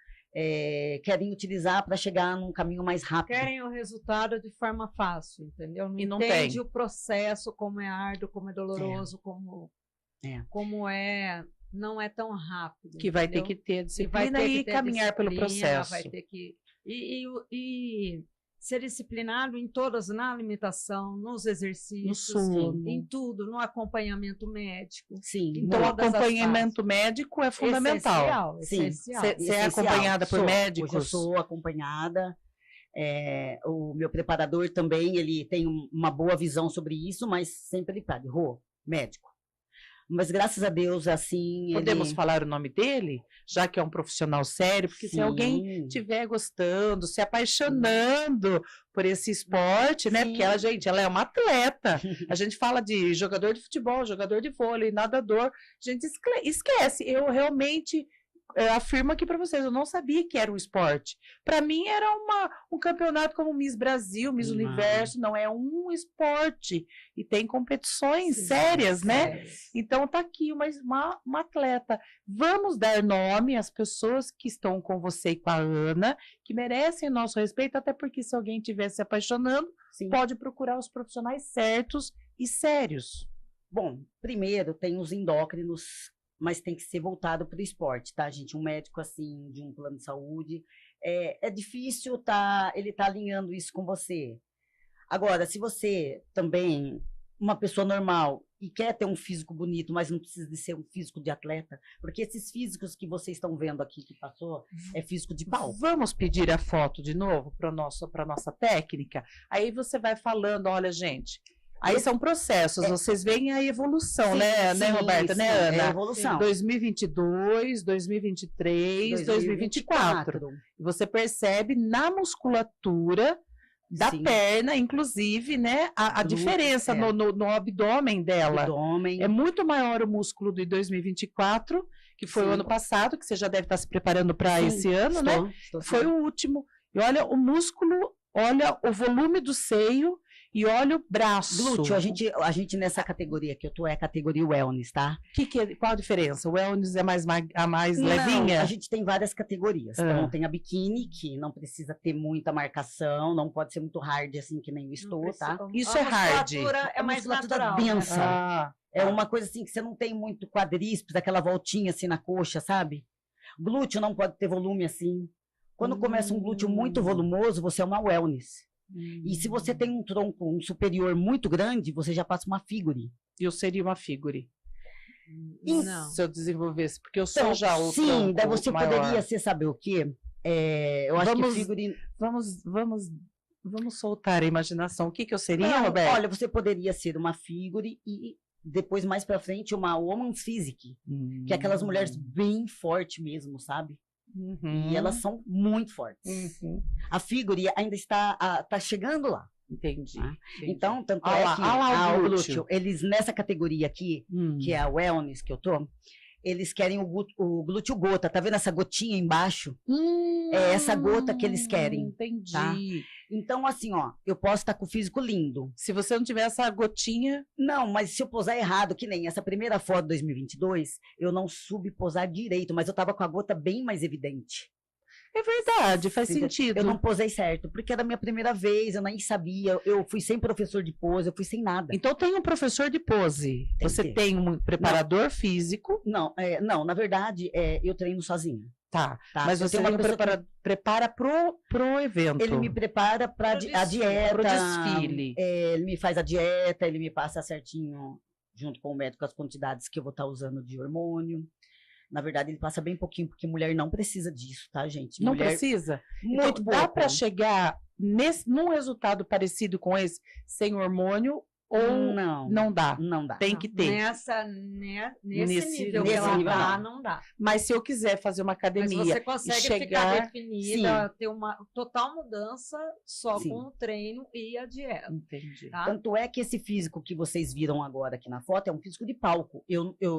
querem utilizar para chegar num caminho mais rápido. Querem o resultado de forma fácil, entendeu? Não E não entende tem. o processo, como é árduo, como é doloroso, como não é tão rápido. Que vai ter entendeu? que ter E disciplina e ter caminhar pelo disciplina, processo. Vai ter que e ser disciplinado em todas, na alimentação, nos exercícios, No sono. em tudo, no acompanhamento médico. Sim. Então, o todas as acompanhamento médico é fundamental. Sim. Essencial. Você é acompanhada por médicos? Hoje eu sou acompanhada. O meu preparador também, ele tem uma boa visão sobre isso, mas sempre ele fala, médico. Mas graças a Deus, assim... Podemos falar o nome dele? Já que é um profissional sério, porque se alguém estiver gostando, se apaixonando por esse esporte, né? Sim. Porque ela é uma atleta. A gente fala de jogador de futebol, jogador de vôlei, nadador. A gente esquece. Eu realmente afirmo aqui para vocês, eu não sabia que era um esporte. Para mim era um campeonato como Miss Brasil, Miss Universo, não é um esporte. E tem competições sérias, né? Então tá aqui uma atleta. Vamos dar nome às pessoas que estão com você e com a Ana, que merecem nosso respeito, até porque se alguém estiver se apaixonando, pode procurar os profissionais certos e sérios. Bom, primeiro tem os endócrinos, mas tem que ser voltado para o esporte, tá, gente? Um médico, assim, de um plano de saúde, é difícil ele tá alinhando isso com você. Agora, se você também, uma pessoa normal, e quer ter um físico bonito, mas não precisa de ser um físico de atleta, porque esses físicos que vocês estão vendo aqui, que passou, é físico de pau. Vamos pedir a foto de novo para nossa técnica? Aí você vai falando, olha, gente... Aí são processos, vocês veem a evolução, né, Roberta, né, Ana? É a evolução. 2022, 2023, 2024. Você percebe na musculatura da perna, inclusive, né, a diferença no abdômen dela. É muito maior o músculo de 2024, que foi o ano passado, que você já deve estar se preparando para esse ano, né? Foi o último. E olha o músculo, olha o volume do seio, e olha o braço. Glúteo, a gente nessa categoria que eu tô é a categoria wellness, tá? Qual a diferença? O wellness é a mais levinha? A gente tem várias categorias. Então tem a biquíni, que não precisa ter muita marcação, não pode ser muito hard assim que nem o estou, tá? Isso é hard. É mais natural. Densa. É uma coisa assim que você não tem muito quadríceps, aquela voltinha assim na coxa, sabe? Glúteo não pode ter volume assim. Quando começa um glúteo muito volumoso, você é uma wellness. E se você tem um tronco superior muito grande, você já passa uma figure. Eu seria uma figure. Não. Se eu desenvolvesse, porque eu sou Então, já o sim, tronco daí você maior. poderia ser, saber o quê? Eu acho que figure... Vamos soltar a imaginação. O que eu seria, Não, Roberto? olha, você poderia ser uma figure e depois, mais pra frente, uma woman's physique. Que é aquelas mulheres bem fortes mesmo, sabe? E elas são muito fortes. A figure ainda tá chegando lá. Entendi. Tá? Entendi. Então, tanto Ah é lá, que ah lá o o glúteo. glúteo, eles nessa categoria aqui, que é a wellness que eu tô, eles querem o glúteo gota. Tá vendo essa gotinha embaixo? É essa gota que eles querem. Entendi. Tá? Então, assim, ó, eu posso estar com o físico lindo. Se você não tiver essa gotinha... Não, mas se eu posar errado, que nem essa primeira foto de 2022, eu não soube posar direito, mas eu tava com a gota bem mais evidente. É verdade, faz sentido. Eu não posei certo, porque era a minha primeira vez, eu nem sabia, eu fui sem professor de pose, eu fui sem nada. Então tem um professor de pose, Tem você que ter. tem um preparador físico, Não, na verdade, eu treino sozinha. tá, Tá? mas Eu você tenho uma tem um pessoa que- prepara pro evento. Ele me prepara para Pro a desfile, dieta. pro desfile. Ele me faz a dieta, ele me passa certinho, junto com o médico, as quantidades que eu vou estar usando de hormônio. Na verdade, ele passa bem pouquinho, porque mulher não precisa disso, tá, gente? Não Mulher, precisa? muito Então, dá pouco. para chegar num resultado parecido com esse, sem hormônio, ou não dá? Não dá. Tem que ter. Nesse nível que nesse ela nível, tá, não. não dá. Mas se eu quiser fazer uma Mas academia você consegue ficar chegar... definida, ter uma total mudança só Sim. com o treino e a dieta. Entendi. Tá? Tanto é que esse físico que vocês viram agora aqui na foto é um físico de palco.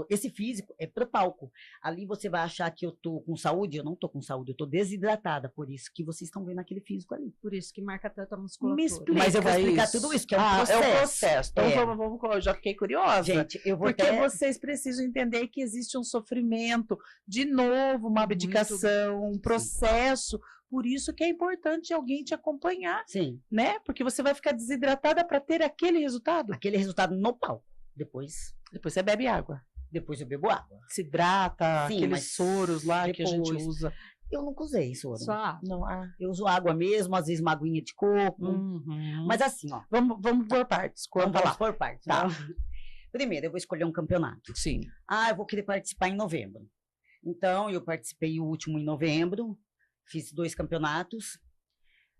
Esse físico é pro palco. Ali você vai achar que eu tô com saúde. Eu não tô com saúde, eu tô desidratada. Por isso que vocês estão vendo aquele físico ali. Por isso que marca tanta musculatura. Me explica Mas eu vou explicar isso. tudo isso, que é um É processo. um processo. Então É. vamos, eu já fiquei curiosa. Gente, eu vou Porque até... vocês precisam entender que existe um sofrimento, de novo, uma abdicação, um processo. Por isso que é importante alguém te acompanhar, Sim, né? Porque você vai ficar desidratada para ter aquele resultado. aquele resultado no palco. Depois Depois você bebe água. eu bebo água. Se hidrata, Sim, aqueles mas soros lá que a gente depois- usa. Eu nunca usei soro. Só Não, Eu uso água mesmo, às vezes uma aguinha de coco. Uhum. Mas assim, ó. Vamos por partes. Conta Vamos lá. por partes. Tá. Né? Primeiro, eu vou escolher um campeonato. Sim. Eu vou querer participar em novembro. Então, eu participei o último em novembro, fiz 2 campeonatos.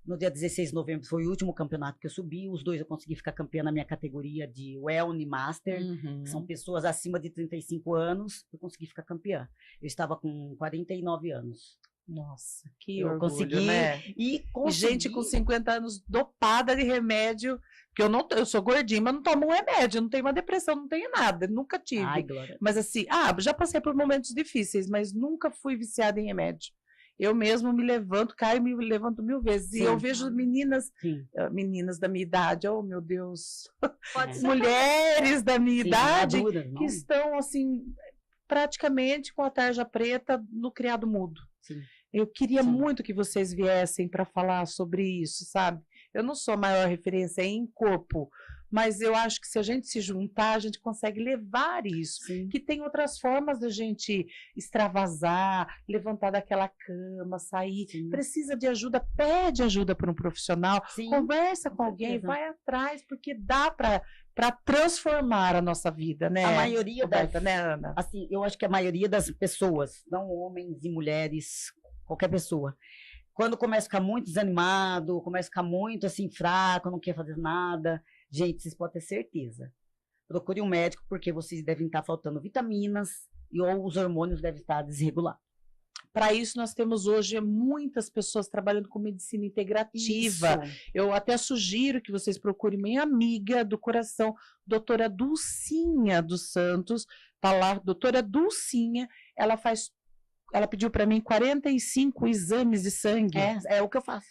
No dia 16 de novembro foi o último campeonato que eu subi. Os 2 eu consegui ficar campeã na minha categoria de Wellness Master. Uhum. Que são pessoas acima de 35 anos. Eu consegui ficar campeã. Eu estava com 49 anos. Nossa, que Eu orgulho, consegui, né? E E consegui... gente com 50 anos dopada de remédio, que eu sou gordinha, mas não tomo um remédio, não tenho uma depressão, não tenho nada, nunca tive. Ai, Glória. Mas assim, já passei por momentos difíceis, mas nunca fui viciada em remédio. Eu mesmo me levanto, caio e me levanto 1000 vezes. Sim. E eu vejo meninas Sim. da minha idade, oh meu Deus, pode ser. mulheres da minha Sim, idade maduras, que não? estão assim, praticamente com a tarja preta no criado mudo. Sim. Eu queria Sim. muito que vocês viessem para falar sobre isso, sabe? Eu não sou a maior referência em corpo, mas eu acho que se a gente se juntar, a gente consegue levar isso. Sim. Que tem outras formas da gente extravasar, levantar daquela cama, sair. Sim. Precisa de ajuda, pede ajuda para um profissional, Sim. conversa com com alguém, certeza. vai atrás, porque dá para transformar a nossa vida, né? A maioria das... Roberta, né, Ana? Assim, eu acho que a maioria das pessoas, não homens e mulheres, qualquer pessoa, quando começa a ficar muito desanimado, começa a ficar muito assim fraco, não quer fazer nada, gente, vocês podem ter certeza. Procure um médico porque vocês devem estar faltando vitaminas ou os hormônios devem estar desregulados. Para isso, nós temos hoje muitas pessoas trabalhando com medicina integrativa. Isso. Eu até sugiro que vocês procurem minha amiga do coração, doutora Dulcinha dos Santos. Tá lá, doutora Dulcinha, ela pediu para mim 45 exames de sangue. É o que eu faço.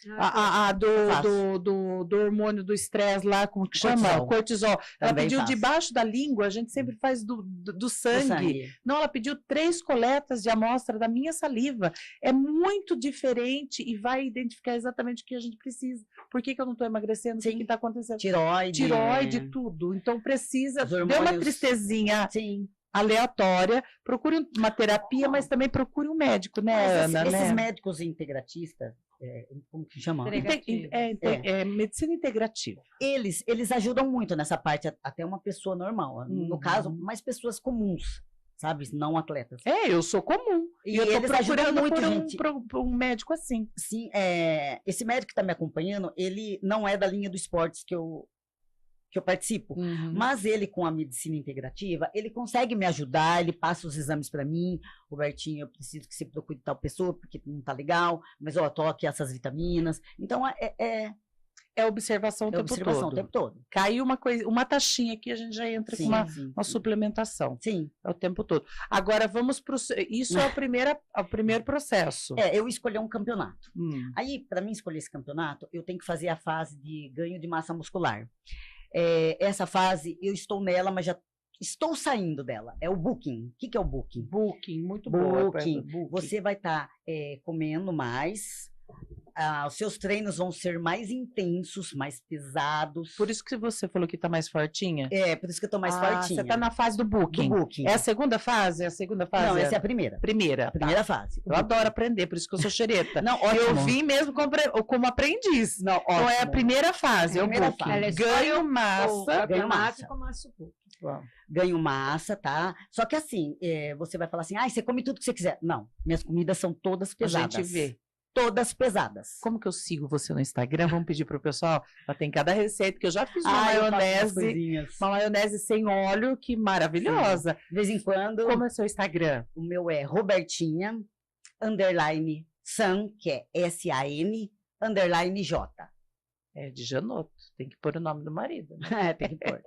Do hormônio do estresse lá, como que chama? Cortisol. Ela Também pediu faço. debaixo da língua, a gente sempre faz do sangue. Não, ela pediu 3 coletas de amostra da minha saliva. É muito diferente e vai identificar exatamente o que a gente precisa. Por que eu não estou emagrecendo? O que está acontecendo? Tiroide. Tiroide, tudo. Então precisa. Os Deu uma hormônios. tristezinha. Sim. aleatória, procure uma terapia, mas também procure um médico, né, Mas Ana? esses né? médicos integratistas, como que chama? Medicina integrativa. Eles ajudam muito nessa parte, até uma pessoa normal. No caso, mais pessoas comuns, sabe? Não atletas. Eu sou comum. E eu tô eles ajudam procurando muito, por gente. por um médico assim. Sim, esse médico que está me acompanhando, ele não é da linha do esportes que eu participo, mas ele, com a medicina integrativa, ele consegue me ajudar, ele passa os exames para mim. Robertinho, eu preciso que você procure tal pessoa, porque não tá legal, mas ó, toque essas vitaminas. Então, É observação o tempo todo. Caiu uma coisa, uma taxinha aqui, a gente já entra com uma suplementação. Sim. É o tempo todo. Agora, vamos para isso é o primeiro processo. Eu escolhi um campeonato. Aí, para mim escolher esse campeonato, eu tenho que fazer a fase de ganho de massa muscular. Essa fase, eu estou nela, mas já estou saindo dela. É o booking. O que é o booking? Booking, muito booking. bom. Você vai estar comendo mais. Os seus treinos vão ser mais intensos, mais pesados. Por isso que você falou que está mais fortinha? Por isso que eu estou mais fortinha. Você está na fase do booking. É a segunda fase? Não, essa é a primeira. A primeira fase. Eu adoro aprender, por isso que eu sou xereta. Não, ótimo. Eu vim mesmo como aprendiz. Não, ótimo. Então é a primeira fase, é o booking. Ganho massa. Ganho massa. Bom. Ganho massa, tá? Só que assim, você vai falar assim, você come tudo que você quiser. Não, minhas comidas são todas pesadas. A gente vê. Todas pesadas. Como que eu sigo você no Instagram? Vamos pedir pro pessoal. Ela tem cada receita, que eu já fiz uma maionese sem óleo, que maravilhosa. Sim. De vez em quando. Como é seu Instagram? O meu é Robertinha, _San, que é SAN, _J. É de Janotto, tem que pôr o nome do marido. Né? Tem que pôr.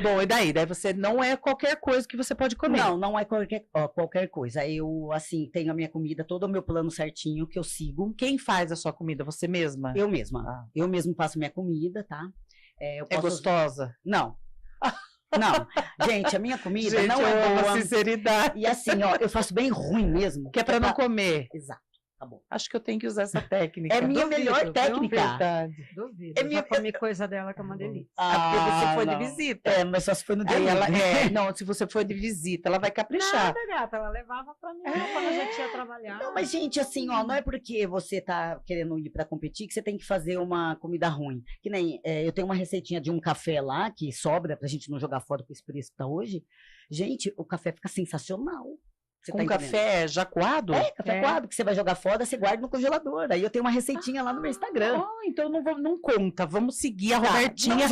Bom, e daí? Daí você não é qualquer coisa que você pode comer. Não é qualquer coisa. Eu, assim, tenho a minha comida, todo o meu plano certinho que eu sigo. Quem faz a sua comida? Você mesma? Eu mesma. Eu mesmo faço minha comida, tá? É gostosa? Não. Não, gente, a minha comida não é boa. Sinceridade. E assim, eu faço bem ruim mesmo. Que é pra não comer. Exato. Tá bom. Acho que eu tenho que usar essa técnica. É minha melhor técnica. Verdade. Duvido. Eu já comi coisa dela que é uma delícia. Porque você foi de visita. Mas só se foi no dia. Não, se você for de visita, ela vai caprichar. Nada, gata, ela levava pra mim quando a gente ia trabalhar. Não, mas gente, assim, não é porque você tá querendo ir pra competir que você tem que fazer uma comida ruim. Que nem, eu tenho uma receitinha de um café lá, que sobra pra gente não jogar fora com esse preço que tá hoje. Gente, o café fica sensacional. Você com café já coado? Café coado, que você vai jogar fora, você guarda no congelador. Aí eu tenho uma receitinha lá no meu Instagram. Então não conta. Vamos seguir a Robertinha, _J.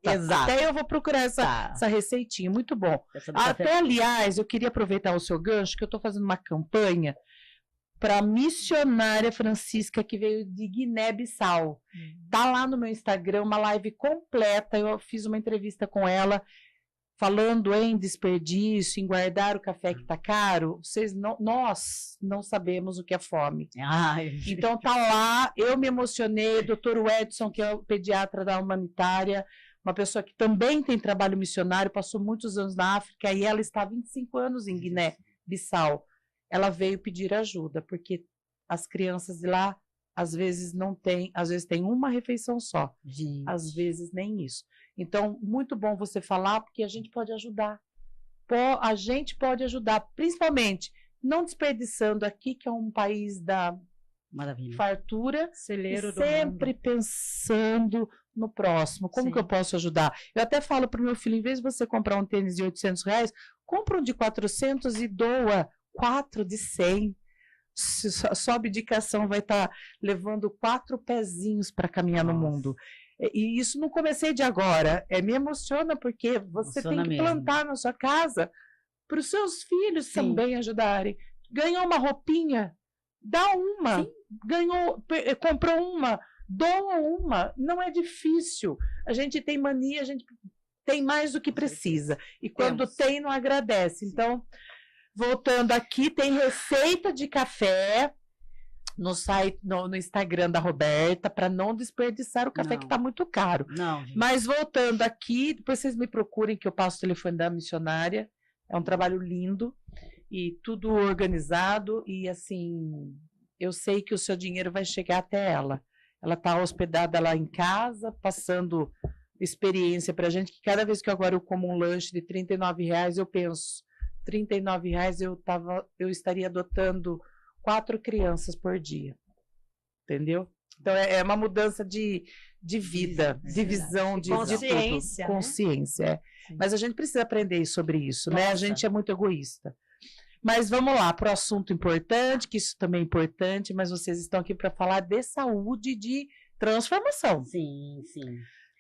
Exato. Até eu vou procurar essa receitinha. Muito bom. Até, aliás, eu queria aproveitar o seu gancho, que eu estou fazendo uma campanha para a missionária Francisca, que veio de Guiné-Bissau. Tá lá no meu Instagram, uma live completa. Eu fiz uma entrevista com ela, falando em desperdício, em guardar o café que está caro. Nós não sabemos o que é fome. Então tá lá, eu me emocionei, o doutor Edson, que é o pediatra da humanitária, uma pessoa que também tem trabalho missionário, passou muitos anos na África, e ela está há 25 anos em Guiné-Bissau. Ela veio pedir ajuda, porque as crianças de lá, às vezes tem uma refeição só. Gente. Às vezes nem isso. Então, muito bom você falar, porque a gente pode ajudar. A gente pode ajudar, principalmente não desperdiçando aqui, que é um país da fartura, celeiro do sempre mundo. Pensando no próximo. Como que eu posso ajudar? Eu até falo para o meu filho, em vez de você comprar um tênis de R$800, compra um de 400 e doa 4 de 100. Sua abdicação vai estar levando 4 pezinhos para caminhar no mundo. E isso não comecei de agora. Me emociona, porque você tem que plantar na sua casa para os seus filhos também ajudarem. Ganhou uma roupinha, dá uma. Comprou uma, doa uma. Não é difícil. A gente tem mania, a gente tem mais do que precisa. E quando tem, não agradece. Então, voltando aqui, tem receita de café no site, no Instagram da Roberta, para não desperdiçar o café, que está muito caro. Mas voltando aqui, depois vocês me procurem, que eu passo o telefone da missionária. É um trabalho lindo e tudo organizado, e assim, eu sei que o seu dinheiro vai chegar até ela. Ela está hospedada lá em casa, passando experiência pra gente, que cada vez que agora eu como um lanche de R$ 39, eu penso, R$ 39 eu estaria adotando 4 crianças por dia. Entendeu? Então, é uma mudança de vida, de visão, de consciência. Tudo. Né? Consciência, é. Mas a gente precisa aprender sobre isso, Nossa. né? A gente é muito egoísta. Mas vamos lá, para o assunto importante, que isso também é importante, mas vocês estão aqui para falar de saúde e de transformação. Sim, sim.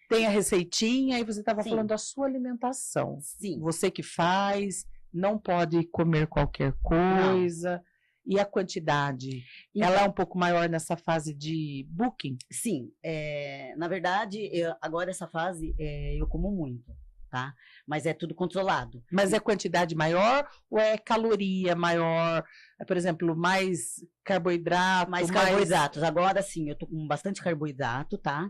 Tem a receitinha, e você estava Sim. falando da sua alimentação. Sim. Você que faz, não pode comer qualquer coisa. E a quantidade? Então, ela é um pouco maior nessa fase de booking? Sim. Na verdade, agora essa fase eu como muito, tá? Mas é tudo controlado. Mas é quantidade maior ou é caloria maior? Por exemplo, mais carboidrato? Mais carboidratos. Agora sim, eu tô com bastante carboidrato, tá?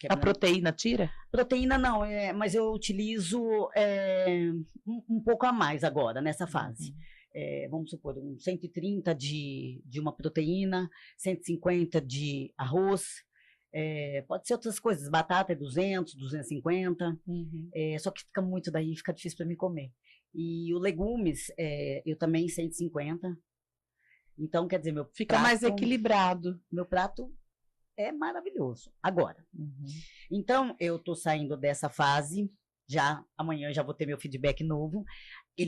A proteína tira? Proteína não, mas eu utilizo um pouco a mais agora, nessa fase. Vamos supor, 130 de uma proteína, 150 de arroz, pode ser outras coisas, batata é 200, 250, só que fica muito daí, fica difícil para mim comer. E os legumes, eu também 150, então quer dizer, meu fica prato, mais equilibrado. Meu prato é maravilhoso. Agora, então eu tô saindo dessa fase, já amanhã já vou ter meu feedback novo.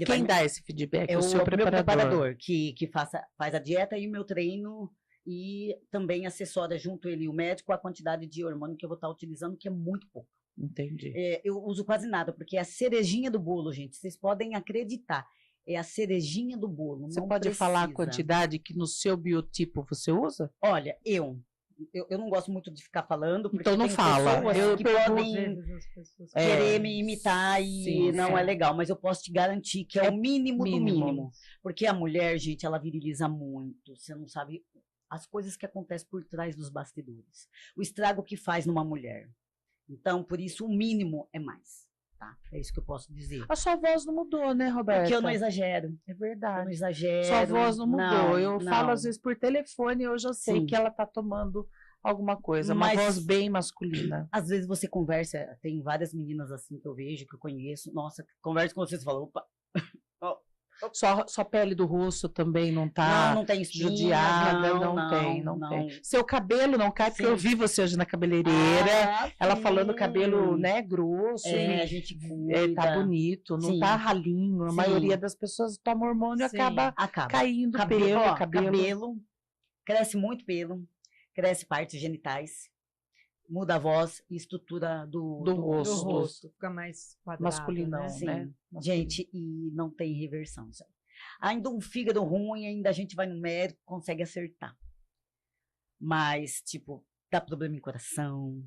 Quem dá esse feedback? É o seu meu preparador que faz a dieta e o meu treino e também assessora junto ele e o médico a quantidade de hormônio que eu vou estar utilizando, que é muito pouco. Entendi. Eu uso quase nada, porque é a cerejinha do bolo, gente. Vocês podem acreditar. É a cerejinha do bolo. Você não pode precisa. falar a quantidade que no seu biotipo você usa? Olha, eu não gosto muito de ficar falando, porque então não tem fala. pessoas Eu que pergunto, podem querer me imitar e não é legal, mas eu posso te garantir que é o mínimo do mínimo. Porque a mulher, gente, ela viriliza muito. Você não sabe as coisas que acontecem por trás dos bastidores. O estrago que faz numa mulher. Então, por isso, o mínimo é mais. Tá? É isso que eu posso dizer. A sua voz não mudou, né, Roberta? Porque eu não exagero. É verdade. Eu não exagero. Sua voz não mudou. Eu não. falo às vezes por telefone e eu já sei que ela tá tomando alguma coisa. Uma voz bem masculina. Às vezes você conversa, tem várias meninas assim que eu vejo, que eu conheço. Nossa, conversa com vocês e fala, opa. Sua pele do rosto também não tá não tem espinhas, judiada, não tem. Seu cabelo não cai, porque eu vi você hoje na cabeleireira, ela falando cabelo, né, grosso, a gente cuida. Tá bonito, não tá ralinho, a maioria das pessoas toma hormônio e acaba caindo cabelo. Cresce muito pelo, cresce partes genitais, muda a voz e estrutura do rosto. Fica mais quadrado, masculinão, né? Gente, e não tem reversão. Sabe? Ainda um fígado ruim, ainda a gente vai no médico, consegue acertar. Mas, tipo, dá problema em coração.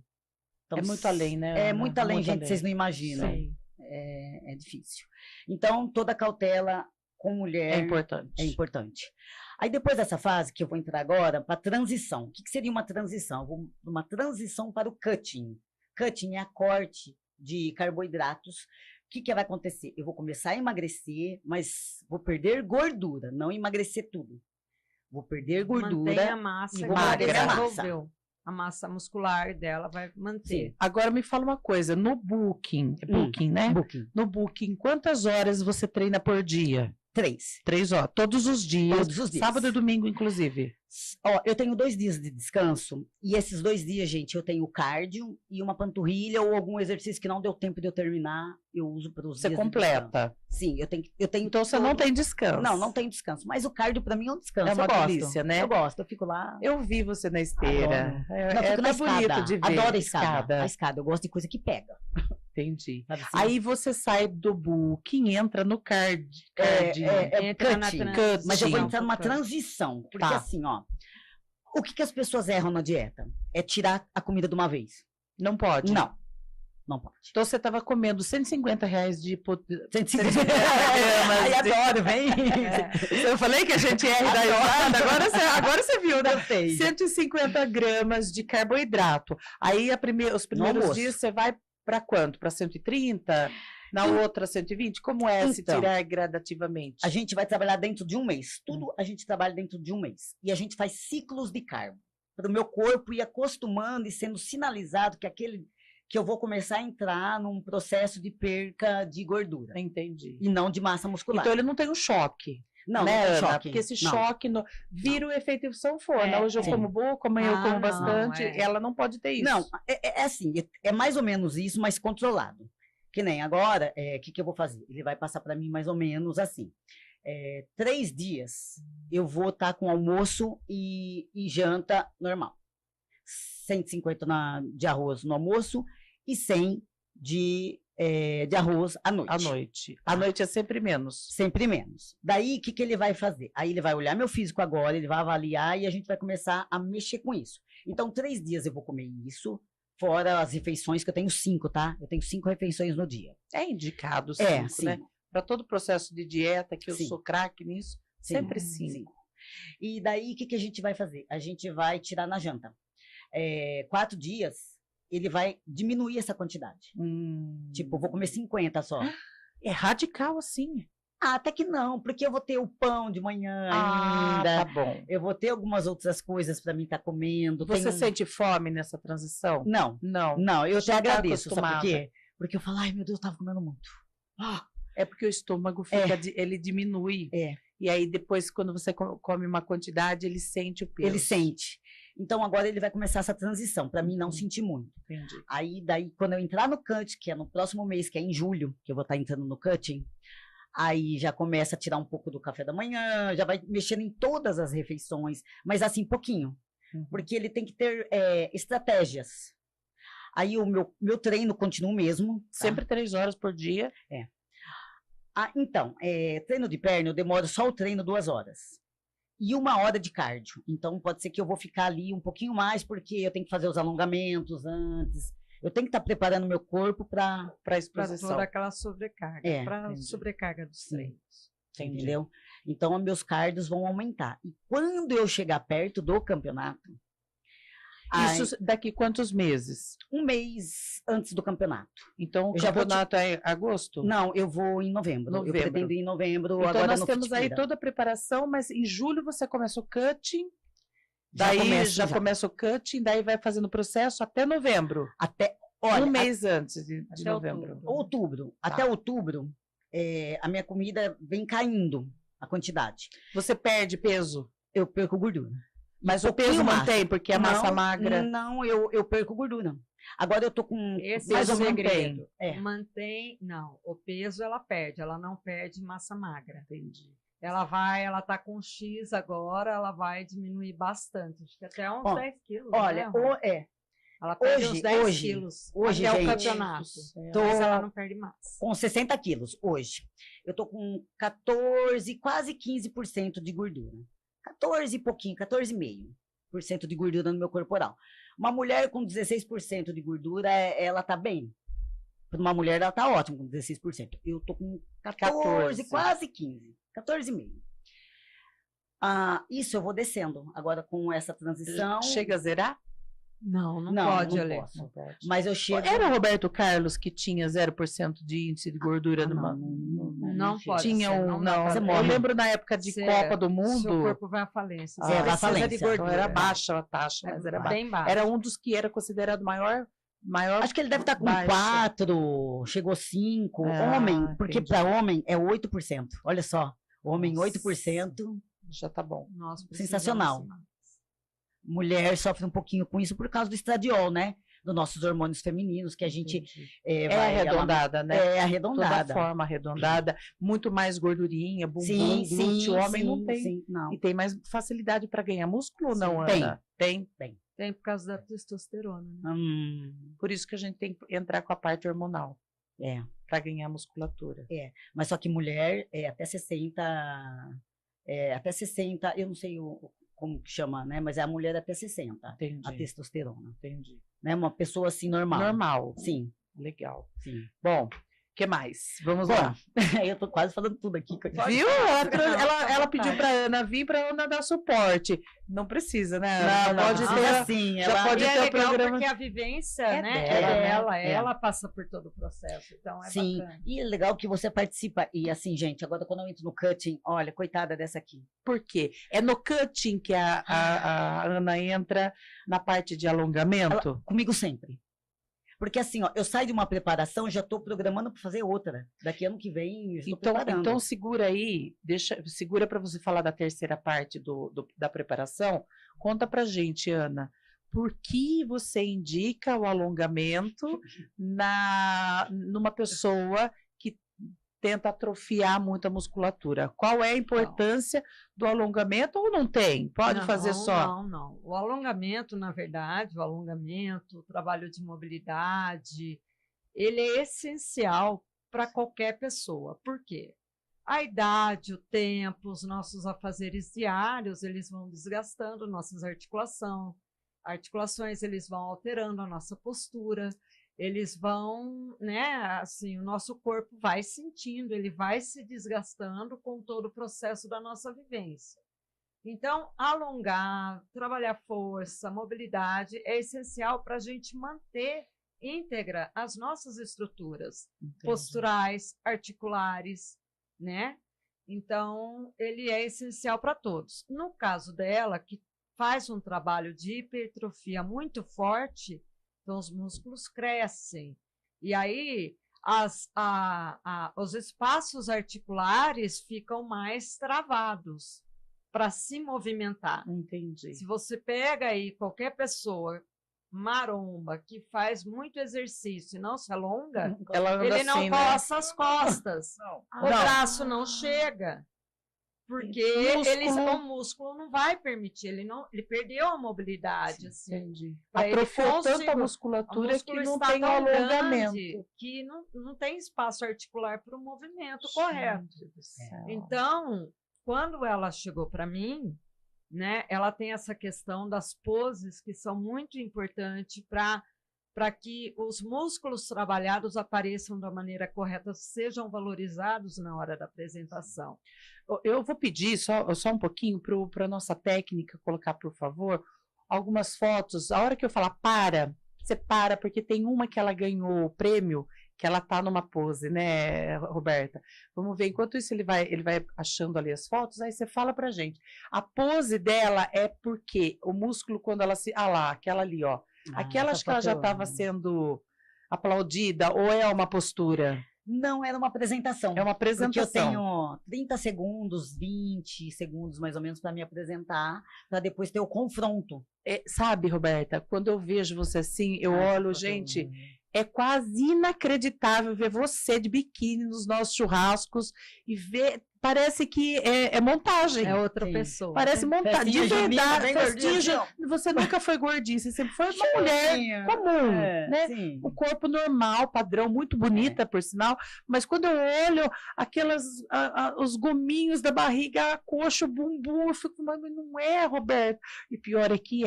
Então, é muito além, né? É muito além, gente, vocês não imaginam. É difícil. Então, toda cautela com mulher é importante. Aí, depois dessa fase, que eu vou entrar agora, para transição. O que seria uma transição? Uma transição para o cutting. Cutting é a corte de carboidratos. O que vai acontecer? Eu vou começar a emagrecer, mas vou perder gordura, não emagrecer tudo. Vou perder gordura. Mantém a massa e vou manter a massa. A massa muscular dela vai manter. Sim. Agora me fala uma coisa, no booking, né? Booking. No booking, quantas horas você treina por dia? 3 horas, todos os dias. Sábado e domingo, inclusive. Eu tenho 2 dias de descanso, e esses 2 dias, gente, eu tenho cardio e uma panturrilha ou algum exercício que não deu tempo de eu terminar, eu uso para os dias. Você completa. Sim, eu tenho. Então você não tem descanso. Não tem descanso, mas o cardio para mim é um descanso. É uma delícia, né? Eu gosto, eu fico lá. Eu vi você na esteira. Fico na escada. Bonito de ver. Adoro a escada. A escada, eu gosto de coisa que pega. Entendi. Assim? Aí você sai do booking, entra no cutting. Mas eu vou entrar numa transição. Porque assim, ó. O que as pessoas erram na dieta? É tirar a comida de uma vez. Não pode? Não pode. Então você estava comendo R$150 de... 150 gramas. Ai, adoro, vem. Eu falei que a gente erra da risada, agora você viu, né? 150 gramas de carboidrato. Aí os primeiros dias você vai para quanto? Para 130? Na outra 120? Como é se tirar gradativamente? A gente vai trabalhar dentro de um mês. Tudo a gente trabalha dentro de um mês. E a gente faz ciclos de carbo. Para o meu corpo ir acostumando e sendo sinalizado que que eu vou começar a entrar num processo de perca de gordura. Entendi. E não de massa muscular. Então ele não tem um choque. Não, né, não tem Ana? choque. Porque esse Não. choque vira o efeito sanfona. Hoje eu sim. como pouco, amanhã eu como não, bastante. é. Ela não pode ter isso. Não, é assim, é mais ou menos isso, mas controlado. Que nem agora, o que eu vou fazer? Ele vai passar para mim mais ou menos assim. 3 dias eu vou estar com almoço e janta normal. 150 de arroz no almoço e 100 de arroz à noite. À noite. À noite é sempre menos. Sempre menos. Daí, o que ele vai fazer? Aí ele vai olhar meu físico agora, ele vai avaliar e a gente vai começar a mexer com isso. Então, 3 dias eu vou comer isso, fora as refeições, que eu tenho 5, tá? Eu tenho 5 refeições no dia. É indicado 5, sim. né? Para todo o processo de dieta, que eu Sim. sou craque nisso, Sim, sempre sim. 5. E daí, o que a gente vai fazer? A gente vai tirar na janta. 4 dias, ele vai diminuir essa quantidade. Tipo, eu vou comer 50 só. É radical assim. Até que não, porque eu vou ter o pão de manhã Tá ainda. bom. Eu vou ter algumas outras coisas para mim estar comendo. Você Tem- sente fome nessa transição? Não, Não. não, eu te Já tá agradeço. Sabe por acostumada. quê? Porque eu falo, ai meu Deus, eu tava comendo muito. É porque o estômago fica, ele diminui. É. E aí depois, quando você come uma quantidade, ele sente o peso. Ele sente. Então agora ele vai começar essa transição, para mim não sentir muito. Entendi. Aí daí, quando eu entrar no cut, que é no próximo mês, que é em julho, que eu vou estar entrando no cutting, aí já começa a tirar um pouco do café da manhã, já vai mexendo em todas as refeições, mas assim, pouquinho. Porque ele tem que ter estratégias. Aí o meu treino continua o mesmo. Tá? Sempre 3 horas por dia. Então, treino de perna, eu demoro só o treino 2 horas. E 1 hora de cardio. Então, pode ser que eu vou ficar ali um pouquinho mais, porque eu tenho que fazer os alongamentos antes. Eu tenho que estar preparando meu corpo para Para exposição. toda aquela sobrecarga, para entendi. sobrecarga dos Sim. treinos. Entendi. entendeu? Então, os meus cardios vão aumentar. E quando eu chegar perto do campeonato, Isso daqui quantos meses? 1 mês antes do campeonato. Então, o Eu já vou campeonato é agosto? Não, eu vou em novembro. Novembro. Eu pretendo ir em novembro, Então, agora nós no temos aí Fitfeira. toda a preparação, mas em julho você começa o cutting, Já daí começo, já já. começa o cutting, daí vai fazendo o processo até novembro. Até, olha, um mês antes de Até novembro. outubro. Até Tá. outubro, a minha comida vem caindo, a quantidade. Você perde peso, Eu perco gordura. mas Um o peso pouquinho massa. mantém, porque é massa magra. Não, eu perco gordura. Agora eu tô com Esse mais é ou o menos segredo. É. Mantém, não, o peso ela perde, ela não perde massa magra. Entendi. Ela tá com X agora, ela vai diminuir bastante, acho que até uns Ó, 10 quilos. Olha, né, Rô? Ela perde hoje- uns 10 hoje- quilos hoje, até o gente, campeonato. tô- Mas ela não perde massa. com 60 quilos hoje. Eu tô com 14, quase 15% de gordura. 14 e pouquinho, 14,5% de gordura no meu corporal. Uma mulher com 16% de gordura, ela tá bem. Para uma mulher, ela tá ótima com 16%. Eu tô com 14, 14. quase 15. 14,5. Isso eu vou descendo. Agora, com essa transição... Chega a zerar? Não Não, pode, não Ale. posso. Não pode. Mas eu chego... Era o Roberto Carlos que tinha 0% de índice de gordura numa... Não pode. Tinha ser, um. não dá Não, pra Você eu morre. lembro na época de Você- Copa do Seu Mundo. corpo vai à falência. Ah, Você vai à precisa falência. de Então gordura. era baixa a taxa, mas era baixa. Bem baixa. Era um dos que era considerado maior. Acho que ele deve estar com baixa. 4, chegou 5. Ah, Homem, porque entendi. para homem é 8%. Olha só, homem Nossa. 8%, Já tá bom. Nós precisamos Sensacional. mais. mulher sofre um pouquinho com isso por causa do estradiol, né? Dos nossos hormônios femininos, que a gente Entendi. vai... É arredondada, né? É Toda arredondada. forma arredondada, muito mais gordurinha, bumbum, glúteo, homem não tem. Sim, não. E tem mais facilidade para ganhar músculo ou não, Tem. Ana? Tem. Tem por causa da testosterona, né? Por isso que a gente tem que entrar com a parte hormonal, É. para ganhar musculatura. Mas só que mulher até 60, eu não sei como que chama, né? Mas é a mulher até 60, Entendi. a testosterona. Entendi. Né? Uma pessoa assim normal. Normal. Sim, Legal. sim. Bom, o que mais? Vamos Bom, lá. eu tô quase falando tudo aqui. Viu? Ela Não, pediu para Ana vir para Ana dar suporte. Não precisa, né? Não, pode não, ter. assim, já ela... pode E ter é o legal programa. porque a vivência, É né, dela, é né? dela, É. ela passa por todo o processo, então é Sim, bacana. e é legal que você participa. E assim, gente, agora quando eu entro no cutting, olha, coitada dessa aqui. Por quê? É no cutting que a Ana entra na parte de alongamento? Comigo sempre. Porque assim, ó, eu saio de uma preparação, já estou programando para fazer outra. Daqui ano que vem, eu estou preparando. Então segura aí, segura para você falar da terceira parte da preparação. Conta pra gente, Ana, por que você indica o alongamento numa pessoa que tenta atrofiar muito a musculatura? Qual é a importância do alongamento ou não tem? Pode fazer só? Não. O alongamento, na verdade, o trabalho de mobilidade, ele é essencial para qualquer pessoa. Por quê? A idade, o tempo, os nossos afazeres diários, eles vão desgastando nossas articulações, eles vão alterando a nossa postura, eles vão, né, assim, o nosso corpo vai sentindo, ele vai se desgastando com todo o processo da nossa vivência. Então, alongar, trabalhar força, mobilidade é essencial para a gente manter íntegra as nossas estruturas posturais, articulares, né? Então, ele é essencial para todos. No caso dela, que faz um trabalho de hipertrofia muito forte, então os músculos crescem. E aí, os espaços articulares ficam mais travados para se movimentar. Entendi. Se você pega aí qualquer pessoa maromba que faz muito exercício e não se alonga, ele não coça as costas. O braço não chega. Porque o músculo não vai permitir, ele perdeu a mobilidade. Assim, entendi. Atrofiou tanto a musculatura que não tem alongamento. Que não tem espaço articular para o movimento correto. Então, quando ela chegou para mim, né, ela tem essa questão das poses que são muito importantes para que os músculos trabalhados apareçam da maneira correta, sejam valorizados na hora da apresentação. Eu vou pedir só um pouquinho para a nossa técnica colocar, por favor, algumas fotos. A hora que eu falar você para, porque tem uma que ela ganhou o prêmio, que ela está numa pose, né, Roberta? Vamos ver, enquanto isso ele vai achando ali as fotos, aí você fala pra gente. A pose dela é porque o músculo, quando ela se... Ah lá, aquela ali, ó. Aquela acho que ela já estava sendo aplaudida, ou é uma postura? Não, era uma apresentação. É uma apresentação. Porque eu tenho 30 segundos, 20 segundos mais ou menos para me apresentar, para depois ter o confronto. Sabe, Roberta, quando eu vejo você assim, eu olho, gente, é quase inacreditável ver você de biquíni nos nossos churrascos e ver, parece que é montagem. É outra pessoa. Parece montagem. De verdade, você nunca foi gordinha, você sempre foi uma mulher comum, né? Sim. Um corpo normal, padrão, muito bonita, por sinal, mas quando eu olho os gominhos da barriga, a coxa, o bumbum, eu fico, mas não é, Roberto. E pior é que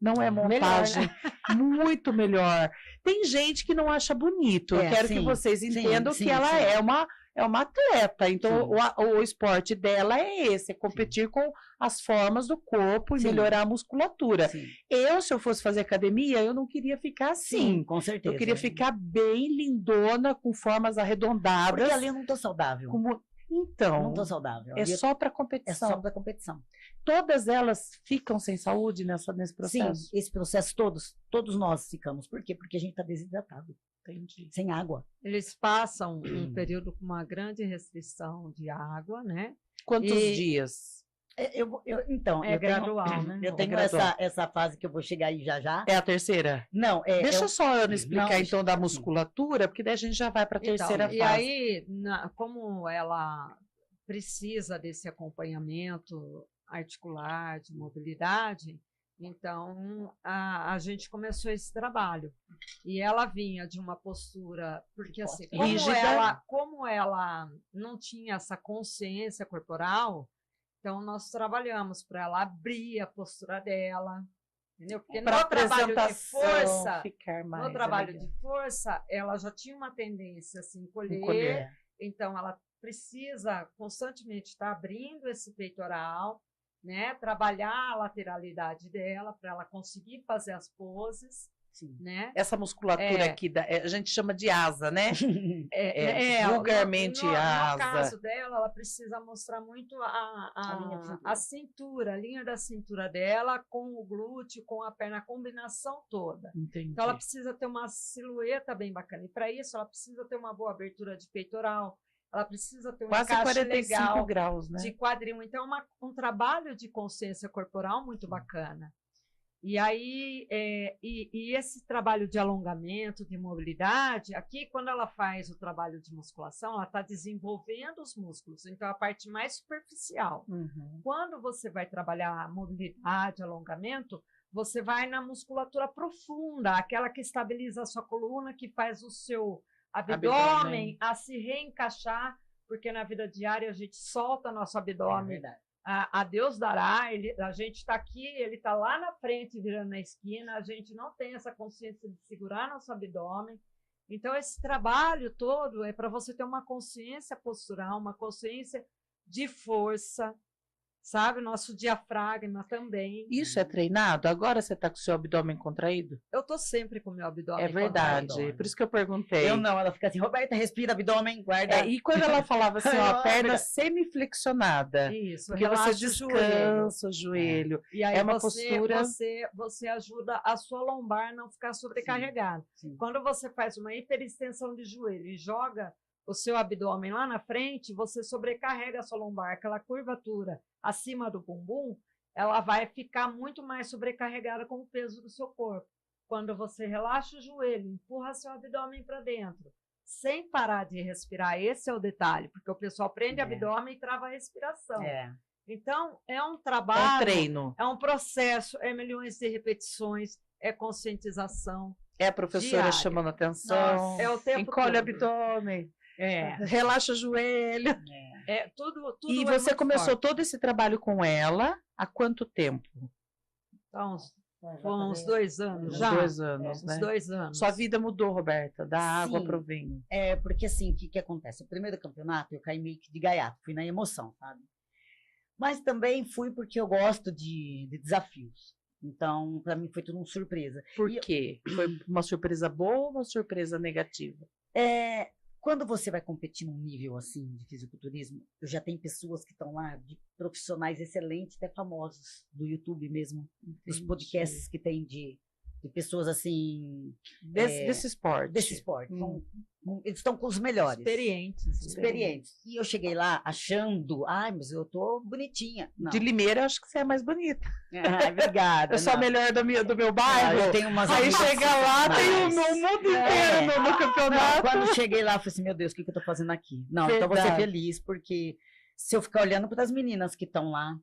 não é montagem, melhor, né? Muito melhor. Tem gente que não acha bonito. Eu quero que vocês entendam que ela é uma atleta. Então, o esporte dela é esse, é competir com as formas do corpo e melhorar a musculatura. Se eu fosse fazer academia, eu não queria ficar assim. Sim, com certeza. Eu queria ficar bem lindona, com formas arredondadas. Porque ali eu não estou saudável. Então, não estou saudável. É só para competição. É só para competição. Todas elas ficam sem saúde nesse processo? Sim, esse processo todos nós ficamos. Por quê? Porque a gente está desidratado. Entendi. Sem água. Eles passam um período com uma grande restrição de água, né? Quantos dias? Então, é gradual, né? Eu tenho essa fase que eu vou chegar aí já. É a terceira? Não, Deixa só a Ana explicar então da musculatura, porque daí a gente já vai para a terceira fase. E aí, como ela precisa desse acompanhamento articular, de mobilidade, então a gente começou esse trabalho. E ela vinha de uma postura, porque assim, como ela não tinha essa consciência corporal, então nós trabalhamos para ela abrir a postura dela, entendeu? Porque no trabalho de força, ela já tinha uma tendência a se encolher. Então ela precisa constantemente estar abrindo esse peitoral, né? Trabalhar a lateralidade dela para ela conseguir fazer as poses. Sim. né? Essa musculatura aqui, a gente chama de asa, né? Vulgarmente no asa. caso dela, ela precisa mostrar muito a cintura, a linha da cintura dela com o glúteo, com a perna, a combinação toda. Entendi. Então, ela precisa ter uma silhueta bem bacana. E para isso, ela precisa ter uma boa abertura de peitoral, ela precisa ter um quase encaixe 45 legal graus, né? de quadril. Então, um trabalho de consciência corporal muito bacana. E aí, esse trabalho de alongamento, de mobilidade, aqui, quando ela faz o trabalho de musculação, ela está desenvolvendo os músculos, então a parte mais superficial. Uhum. Quando você vai trabalhar mobilidade, alongamento, você vai na musculatura profunda, aquela que estabiliza a sua coluna, que faz o seu abdômen a se reencaixar, porque na vida diária a gente solta nosso abdômen. A Deus dará, a gente está aqui, ele está lá na frente, virando na esquina, a gente não tem essa consciência de segurar nosso abdômen. Então, esse trabalho todo é para você ter uma consciência postural, uma consciência de força, sabe? Nosso diafragma também. Isso é treinado? Agora você está com o seu abdômen contraído? Eu estou sempre com o meu abdômen contraído. É verdade, por isso que eu perguntei. Eu não, ela fica assim, Roberta, respira, abdômen, guarda. E quando ela falava assim, ó, perna semiflexionada. Isso, porque você descansa o joelho. E aí é uma postura... Você ajuda a sua lombar não ficar sobrecarregada. Sim. Quando você faz uma hiperextensão de joelho e joga o seu abdômen lá na frente, você sobrecarrega a sua lombar, aquela curvatura acima do bumbum, ela vai ficar muito mais sobrecarregada com o peso do seu corpo. Quando você relaxa o joelho, empurra seu abdômen para dentro, sem parar de respirar, esse é o detalhe, porque o pessoal prende o abdômen e trava a respiração. Então, é um trabalho, é um treino, é um processo, é milhões de repetições, é conscientização. É a professora diária. Chamando atenção, nossa, é o tempo encolhe todo. o abdômen. Relaxa o joelho. Tudo e você começou forte. Todo esse trabalho com ela há quanto tempo? Então, uns 2 anos já. 2 anos, né? Uns 2 anos. Sua vida mudou, Roberta, da água para o vinho. Porque assim, o que acontece? O primeiro campeonato eu caí meio que de gaiato, fui na emoção, sabe? Mas também fui porque eu gosto de desafios. Então, para mim foi tudo uma surpresa. Por quê? Foi uma surpresa boa ou uma surpresa negativa? Quando você vai competir num nível assim de fisiculturismo, eu já tenho pessoas que estão lá, de profissionais excelentes, até famosos do YouTube mesmo, os podcasts que tem de pessoas assim desse esporte. Eles estão com os melhores. Experientes. E eu cheguei lá achando, mas eu tô bonitinha. Não. De Limeira, acho que você é mais bonita. Obrigada. Eu sou a melhor do meu bairro. Eu tenho umas aí chega lá, tem o mundo inteiro no campeonato. Não, quando cheguei lá, eu falei assim, meu Deus, o que eu tô fazendo aqui? Não, verdade. Então vou ser feliz, porque se eu ficar olhando para as meninas que estão lá...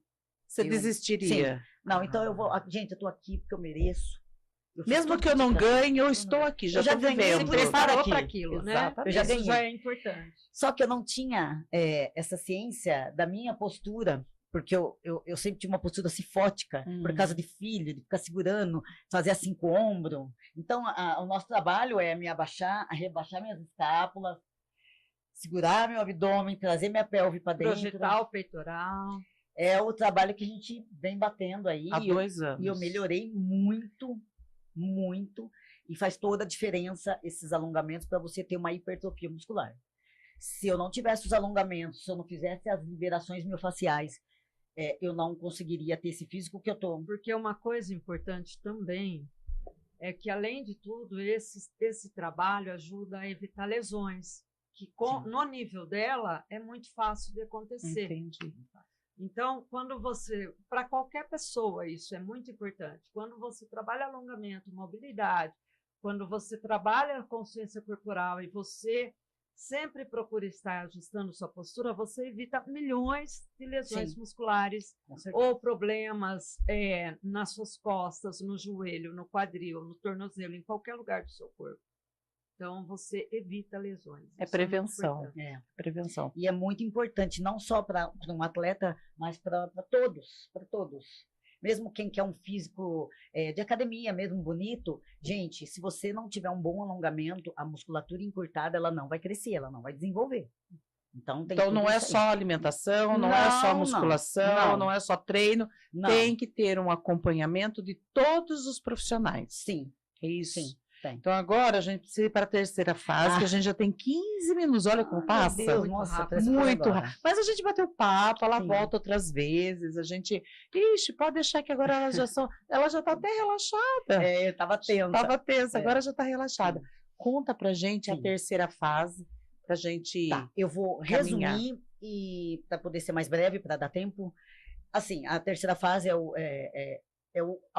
Você desistiria? Sim. Não, então eu vou... Gente, eu tô aqui porque eu mereço. Mesmo que eu não ganhe, eu estou aqui, já estou vivendo. Você preparou para aquilo, né? Isso já é importante. Só que eu não tinha essa ciência da minha postura, porque eu sempre tive uma postura cifótica, por causa de filho, de ficar segurando, fazer assim com o ombro. Então, o nosso trabalho é me abaixar, rebaixar minhas escápulas, segurar meu abdômen, trazer minha pelve para dentro. Projetar o peitoral. É o trabalho que a gente vem batendo aí. Há 2 anos. E eu melhorei muito, e faz toda a diferença esses alongamentos para você ter uma hipertrofia muscular. Se eu não tivesse os alongamentos, se eu não fizesse as liberações miofaciais, eu não conseguiria ter esse físico que eu tô. Porque uma coisa importante também é que, além de tudo, esse trabalho ajuda a evitar lesões, que no nível dela é muito fácil de acontecer. Entendi. Então, para qualquer pessoa, isso é muito importante. Quando você trabalha alongamento, mobilidade, quando você trabalha a consciência corporal e você sempre procura estar ajustando sua postura, você evita milhões de lesões musculares ou problemas nas suas costas, no joelho, no quadril, no tornozelo, em qualquer lugar do seu corpo. Então, você evita lesões. É prevenção. Prevenção. E é muito importante, não só para um atleta, mas para todos. Mesmo quem quer um físico de academia, mesmo bonito, gente, se você não tiver um bom alongamento, a musculatura encurtada, ela não vai crescer, ela não vai desenvolver. Então não é só alimentação, não é só musculação, não é só treino, tem que ter um acompanhamento de todos os profissionais. Sim. É isso? Sim, tem. Então agora a gente precisa ir para a terceira fase, que a gente já tem 15 minutos. Olha como passa. Meu Deus, Muito nossa, rápido. parece que foi Muito agora. rápido. Mas a gente bateu papo, ela Sim. volta outras vezes. A gente. Ixi, pode deixar que agora elas já são. Ela já está até relaxada. É, eu tava tensa. Estava tensa, É. agora já está relaxada. Conta pra gente a Sim. terceira fase, pra gente. Tá, eu vou caminhar. resumir e para poder ser mais breve, para dar tempo. Assim, a terceira fase é o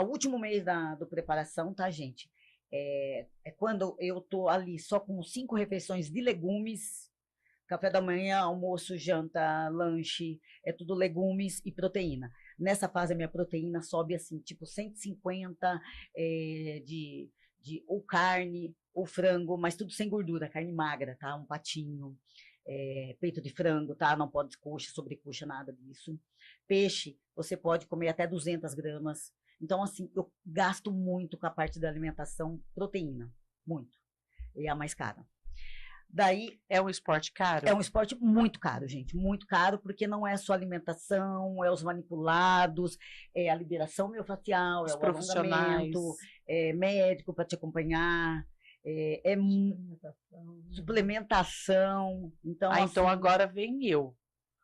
último mês do preparação, tá, gente? É quando eu tô ali só com 5 refeições de legumes, café da manhã, almoço, janta, lanche, é tudo legumes e proteína. Nessa fase, a minha proteína sobe assim, tipo 150 de ou carne ou frango, mas tudo sem gordura, carne magra, tá? Um patinho, peito de frango, tá? Não pode coxa, sobrecoxa, nada disso. Peixe, você pode comer até 200 gramas. Então, assim, eu gasto muito com a parte da alimentação, proteína, muito. É a mais cara. Daí, É um esporte caro? é um esporte muito caro, gente, muito caro, porque não é só alimentação, é os manipulados, é a liberação miofascial, Os é o profissionais. alongamento, é médico para te acompanhar, suplementação. Então, Então assim, agora vem eu.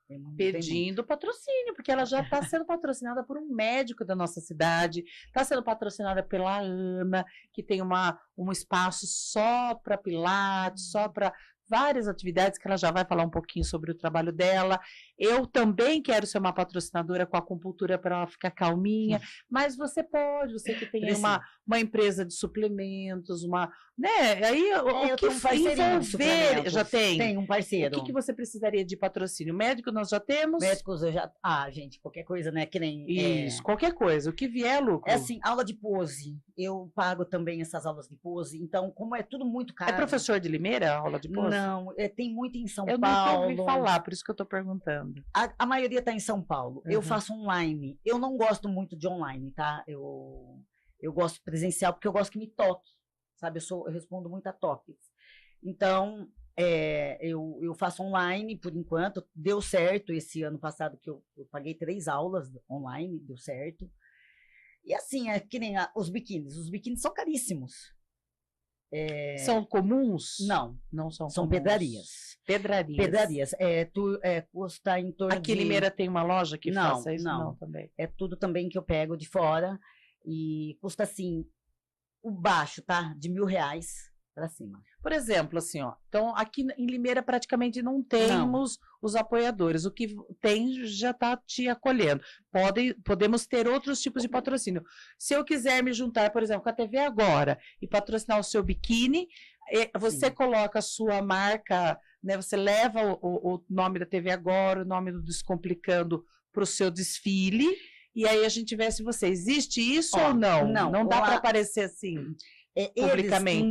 tem muito. Pedindo patrocínio, porque ela já está sendo patrocinada por um médico da nossa cidade, está sendo patrocinada pela Ana, que tem um espaço só para pilates, só para várias atividades, que ela já vai falar um pouquinho sobre o trabalho dela. Eu também quero ser uma patrocinadora com a acupuntura para ela ficar calminha, mas você pode, você que tem aí uma empresa de suplementos, né? Aí o eu que tenho um parceirinho de envolver, suplementos. já tem? Tem um parceiro. O que você precisaria de patrocínio? Médico nós já temos? Médicos eu já. Ah, gente, qualquer coisa, né? Que nem. Isso, qualquer coisa, o que vier, lucro. É assim, aula de pose. Eu pago também essas aulas de pose. Então, como é tudo muito caro. É professor de Limeira, a aula de pose? Não, tem muito em São Eu nunca Paulo. ouvi falar, por isso que eu estou perguntando. A maioria está em São Paulo. Eu Uhum. faço online. Eu não gosto muito de online, tá? Eu gosto presencial porque eu gosto que me toque, sabe? Eu respondo muito a toques. Então, eu faço online por enquanto. Deu certo esse ano passado que eu paguei 3 aulas online, deu certo. E assim, é que nem os biquínis. Os biquínis são caríssimos. São comuns? Não, Não são são comuns. pedrarias. Pedrarias. Pedrarias. Custa em torno Aqui em de... Limeira tem uma loja que Não, faça isso? não. Também. É tudo também que eu pego de fora. E custa assim, o baixo, tá? De R$1.000 para cima. Por exemplo, assim, ó. Então, aqui em Limeira praticamente não temos os apoiadores. O que tem já está te acolhendo. Podemos ter outros tipos de patrocínio. Se eu quiser me juntar, por exemplo, com a TV Agora e patrocinar o seu biquíni, você Sim. coloca a sua marca, né? Você leva o nome da TV Agora, o nome do Descomplicando para o seu desfile. E aí a gente vê se você. Existe isso ou não? Não dá para aparecer assim. Publicamente.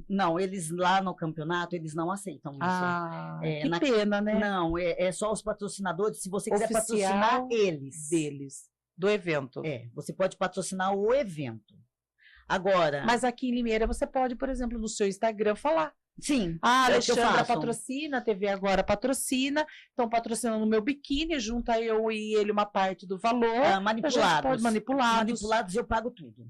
Não, eles lá no campeonato, eles não aceitam isso. Que pena, né? Não, é só os patrocinadores, se você quiser Oficial patrocinar eles. Deles, do evento. Você pode patrocinar o evento. Agora... Mas aqui em Limeira você pode, por exemplo, no seu Instagram falar. Sim, Ah, é o que eu Alexandra faço. patrocina, a TV Agora patrocina, estão patrocinando o meu biquíni, junta eu e ele uma parte do valor. Manipulados. Manipulados eu pago tudo.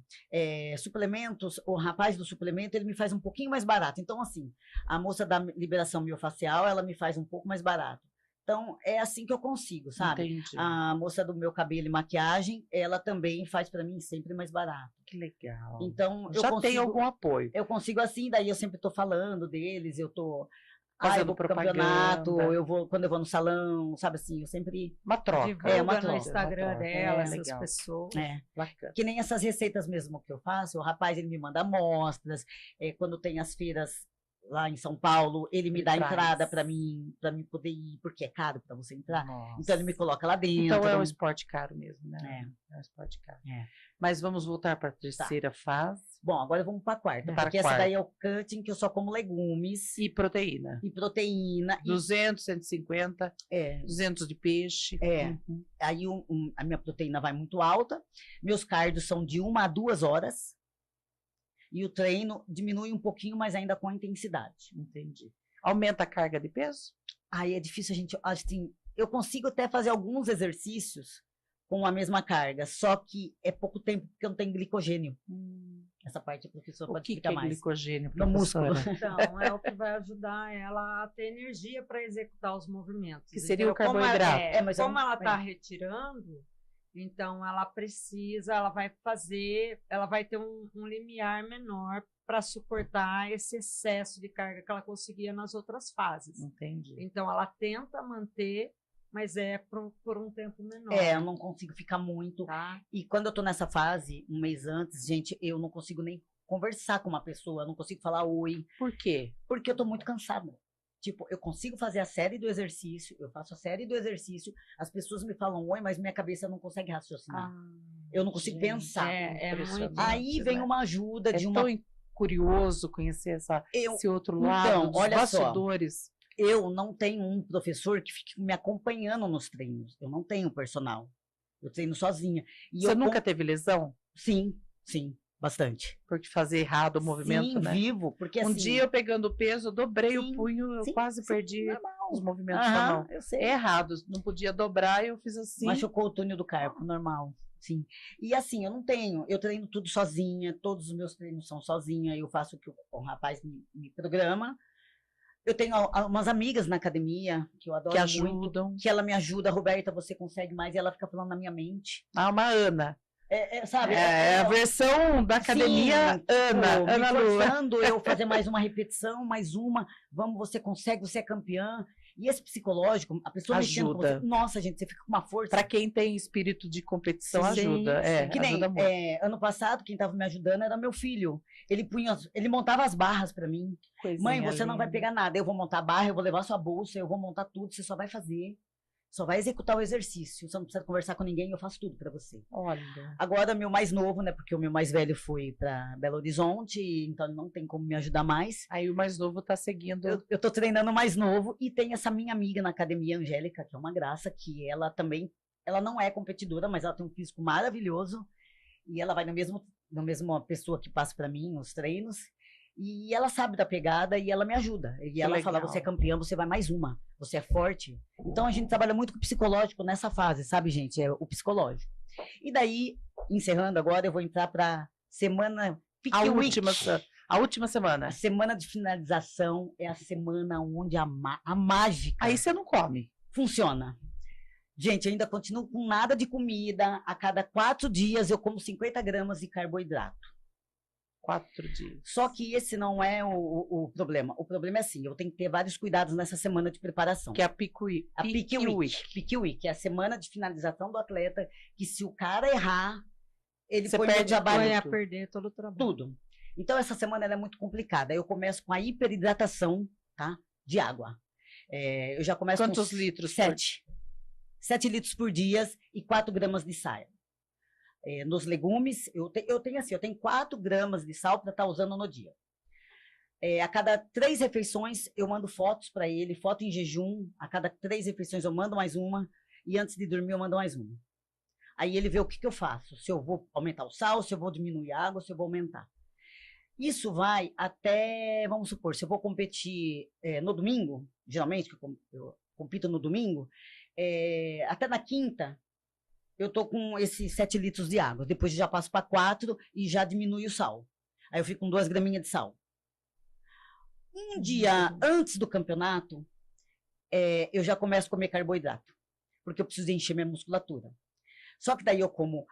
Suplementos, o rapaz do suplemento, ele me faz um pouquinho mais barato. Então, assim, a moça da liberação miofascial, ela me faz um pouco mais barato. Então, é assim que eu consigo, sabe? Entendi. A moça do meu cabelo e maquiagem, ela também faz para mim sempre mais barato. Que legal. Então, já tem algum apoio. Eu consigo assim, daí eu sempre estou falando deles, eu estou fazendo campeonato, quando eu vou no salão, sabe assim, eu sempre... Uma troca. Divulga uma no troca. Instagram dela, essas legal. pessoas. Bacana. Que nem essas receitas mesmo que eu faço, o rapaz ele me manda amostras, quando tem as feiras lá em São Paulo, ele me dá entrada para mim poder ir, porque é caro para você entrar. Nossa. Então ele me coloca lá dentro. Então é um esporte caro mesmo, né? É um esporte caro. Mas vamos voltar para a terceira fase. Bom, agora vamos para a quarta, porque essa daí é o cutting, que eu só como legumes. E proteína. 200, 150, 200 de peixe. Uhum. Aí a minha proteína vai muito alta, meus cardios são de 1 a 2 horas, e o treino diminui um pouquinho, mas ainda com a intensidade. Entendi. Aumenta a carga de peso? Aí é difícil a gente, assim, eu consigo até fazer alguns exercícios com a mesma carga, só que é pouco tempo porque eu não tenho glicogênio. Essa parte a professora O pode que explicar é mais. glicogênio, No músculo. professora? Então, é o que vai ajudar ela a ter energia para executar os movimentos. Que seria o Entendeu? carboidrato. mas Como eu não- ela está retirando, então ela precisa, ela vai ter um limiar menor para suportar esse excesso de carga que ela conseguia nas outras fases. Entendi. Então, ela tenta manter, mas é por um tempo menor. eu não consigo ficar muito. Tá? E quando eu tô nessa fase, um mês antes, gente, eu não consigo nem conversar com uma pessoa, eu não consigo falar oi, Por quê? porque eu tô muito cansada. Tipo, eu consigo fazer a série do exercício, eu faço a série do exercício, as pessoas me falam oi, mas minha cabeça não consegue raciocinar. Eu não consigo gente, pensar. É muito. Aí vem né? uma ajuda É de uma... tão curioso conhecer esse outro lado Então, dos olha só. bastidores. Eu não tenho um professor que fique me acompanhando nos treinos. Eu não tenho personal. Eu treino sozinha. E Você eu nunca teve lesão Sim, bastante. por fazer errado o movimento, Sim, né? vivo, porque Um assim... dia eu pegando o peso, eu dobrei Sim, o punho, eu sim, quase sim, perdi normal. os movimentos da Aham, mão. eu sei. É errado, não podia dobrar, eu fiz assim. Machucou o túnel do carpo, normal. Sim. E assim, eu treino tudo sozinha, todos os meus treinos são sozinha, eu faço o que o rapaz me programa. Eu tenho umas amigas na academia que eu adoro Que muito, ajudam. que ela me ajuda, Roberta, você consegue mais, e ela fica falando na minha mente. Ah, uma Ana. Sabe? É a versão da academia Sim, Ana me Lua. forçando eu fazer mais uma repetição, mais uma, vamos, você consegue, você é campeã. E esse psicológico, a pessoa mexendo com Ajuda. você, nossa, gente, você fica com uma força. Para quem tem espírito de competição, Sim, ajuda. sim. É, Que nem ajuda muito. ano passado, quem estava me ajudando era meu filho. Ele montava as barras para mim. Coisinha Mãe, você não vai linda. pegar nada. Eu vou montar a barra, eu vou levar sua bolsa, eu vou montar tudo. Você só vai fazer. Só vai executar o exercício. Você não precisa conversar com ninguém, eu faço tudo para você. Olha. Agora, meu mais novo, né? Porque o meu mais velho foi para Belo Horizonte, então ele não tem como me ajudar mais. Aí o mais novo tá seguindo. Eu tô treinando o mais novo e tem essa minha amiga na academia, Angélica, que é uma graça, que ela também, ela não é competidora, mas ela tem um físico maravilhoso e ela vai na mesma pessoa que passa para mim os treinos e ela sabe da pegada e ela me ajuda. E ela fala, você é campeã, você vai mais uma, você é forte. Então a gente trabalha muito com o psicológico nessa fase, sabe, gente? É o psicológico. E daí, encerrando agora, eu vou entrar para semana A última semana. A semana de finalização é a semana onde a mágica Aí você não come. funciona. Gente, eu ainda continuo com nada de comida. A cada 4 dias eu como 50 gramas de carboidrato. 4 dias. Só que esse não é o problema. O problema é assim, eu tenho que ter vários cuidados nessa semana de preparação. Que é a Peak Week. A Peak Week. Peak Week, é a semana de finalização do atleta, que se o cara errar, ele Você põe perde o trabalho Vai a perder todo o trabalho. tudo. Então, essa semana ela é muito complicada. Eu começo com a hiperidratação, tá? De água. Eu já começo Quantos com litros? 7. 7 litros por dia e 4 gramas de sal. Nos legumes, eu tenho 4 gramas de sal para estar usando no dia. A cada 3 refeições, eu mando fotos para ele, foto em jejum. A cada 3 refeições, eu mando mais uma. E antes de dormir, eu mando mais uma. Aí ele vê o que eu faço. Se eu vou aumentar o sal, se eu vou diminuir a água, se eu vou aumentar. Isso vai até, vamos supor, se eu vou competir no domingo, geralmente eu compito no domingo, até na quinta, eu tô com esses 7 litros de água. Depois eu já passo para 4 e já diminui o sal. Aí eu fico com 2 graminhas de sal. Um dia antes do campeonato, eu já começo a comer carboidrato, porque eu preciso encher minha musculatura. Só que daí eu como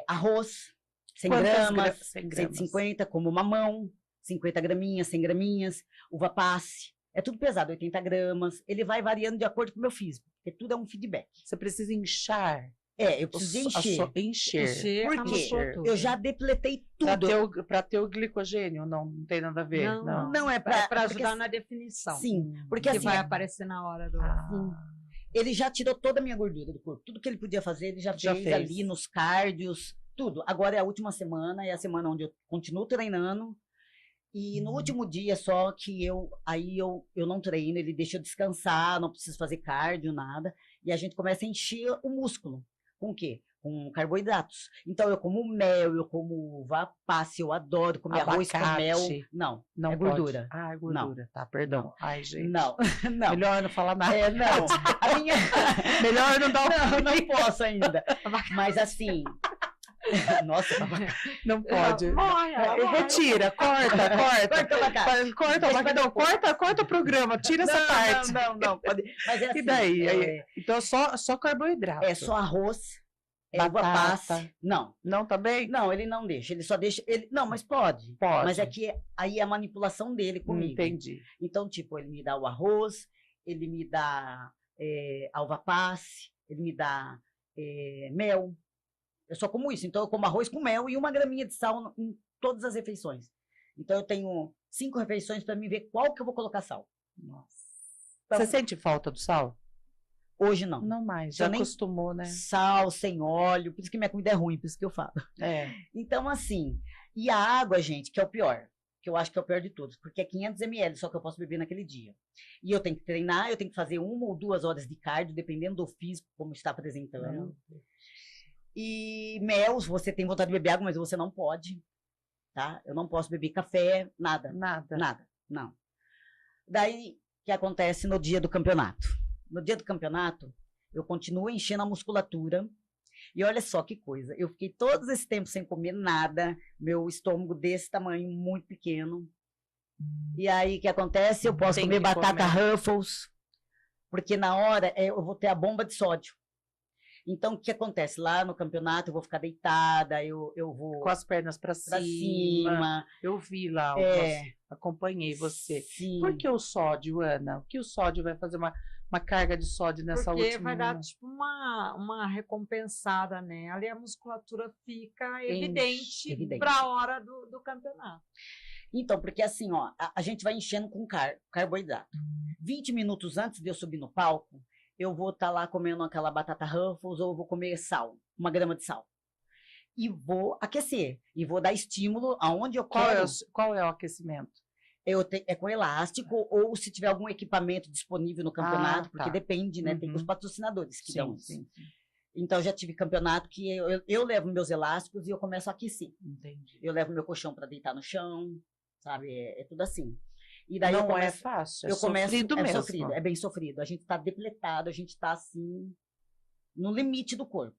arroz, 100 gramas, 150, como mamão, 50 graminhas, 100 graminhas, uva passe. É tudo pesado, 80 gramas. Ele vai variando de acordo com o meu físico, porque tudo é um feedback. Você precisa inchar. Eu preciso encher. Encher Por a quê? musculatura. Eu já depletei tudo. Para ter o glicogênio, não tem nada a ver. Não é para ajudar na definição. Sim, porque Que assim, vai aparecer na hora do... ele já tirou toda a minha gordura do corpo. Tudo que ele podia fazer, ele já fez ali nos cardios, tudo. Agora é a última semana, é a semana onde eu continuo treinando. E no último dia só que eu não treino, ele deixa eu descansar, não preciso fazer cardio, nada. E a gente começa a encher o músculo. Com o quê? Com carboidratos. Então eu como mel, eu como uva passe, eu adoro comer arroz com mel. Não é gordura. Ah, é gordura. Não. Tá, perdão. Ai, gente. Não. Melhor não falar nada. Não. Melhor não dar o Não posso ainda. Mas assim... Nossa, não pode. Ela morre. Retira, corta o programa, tira essa parte. Não, pode. Mas é assim, E daí? Então só carboidrato. É só arroz, uva passa. Não também? Não, ele não deixa. Ele só deixa. Não, mas pode. Pode. Mas é que aí é a manipulação dele comigo. Entendi. Então, tipo, ele me dá o arroz, ele me dá a uva passe, ele me dá mel. Eu só como isso. Então, eu como arroz com mel e 1 graminha de sal em todas as refeições. Então, eu tenho 5 refeições para me ver qual que eu vou colocar sal. Nossa. Então, você sente falta do sal? Hoje não. Não mais, já acostumou, né? Sal, sem óleo, por isso que minha comida é ruim, por isso que eu falo. Então, assim, e a água, gente, que é o pior, que eu acho que é o pior de todos, porque é 500 ml só que eu posso beber naquele dia. E eu tenho que treinar, eu tenho que fazer 1 ou 2 horas de cardio, dependendo do físico, como está apresentando. E mel, você tem vontade de beber água, mas você não pode, tá? Eu não posso beber café, nada. Não. Daí, o que acontece no dia do campeonato? No dia do campeonato, eu continuo enchendo a musculatura. E olha só que coisa, eu fiquei todo esse tempo sem comer nada, meu estômago desse tamanho, muito pequeno. E aí, o que acontece? Eu posso comer batata Ruffles, porque na hora eu vou ter a bomba de sódio. Então, o que acontece? Lá no campeonato, eu vou ficar deitada, eu vou... Com as pernas para cima. Eu vi lá, acompanhei você. Sim. Por que o sódio, Ana? O que o sódio vai fazer uma carga de sódio nessa última... Porque vai dar, tipo, uma recompensada, né? Ali a musculatura fica evidente para a hora do campeonato. Então, porque assim, ó, a gente vai enchendo com carboidrato. 20 minutos antes de eu subir no palco, eu vou estar lá comendo aquela batata Ruffles ou eu vou comer sal, 1 grama de sal. E vou aquecer. E vou dar estímulo aonde eu quero. Qual é o aquecimento? É com elástico ou se tiver algum equipamento disponível no campeonato, porque depende, né? Tem os patrocinadores que dão isso. Sim. Então, eu já tive campeonato que eu levo meus elásticos e eu começo a aquecer. Entendi. Eu levo meu colchão para deitar no chão, sabe? É tudo assim. E daí não é fácil, sofrido mesmo. Sofrido, é bem sofrido. A gente está depletado, a gente está assim, no limite do corpo.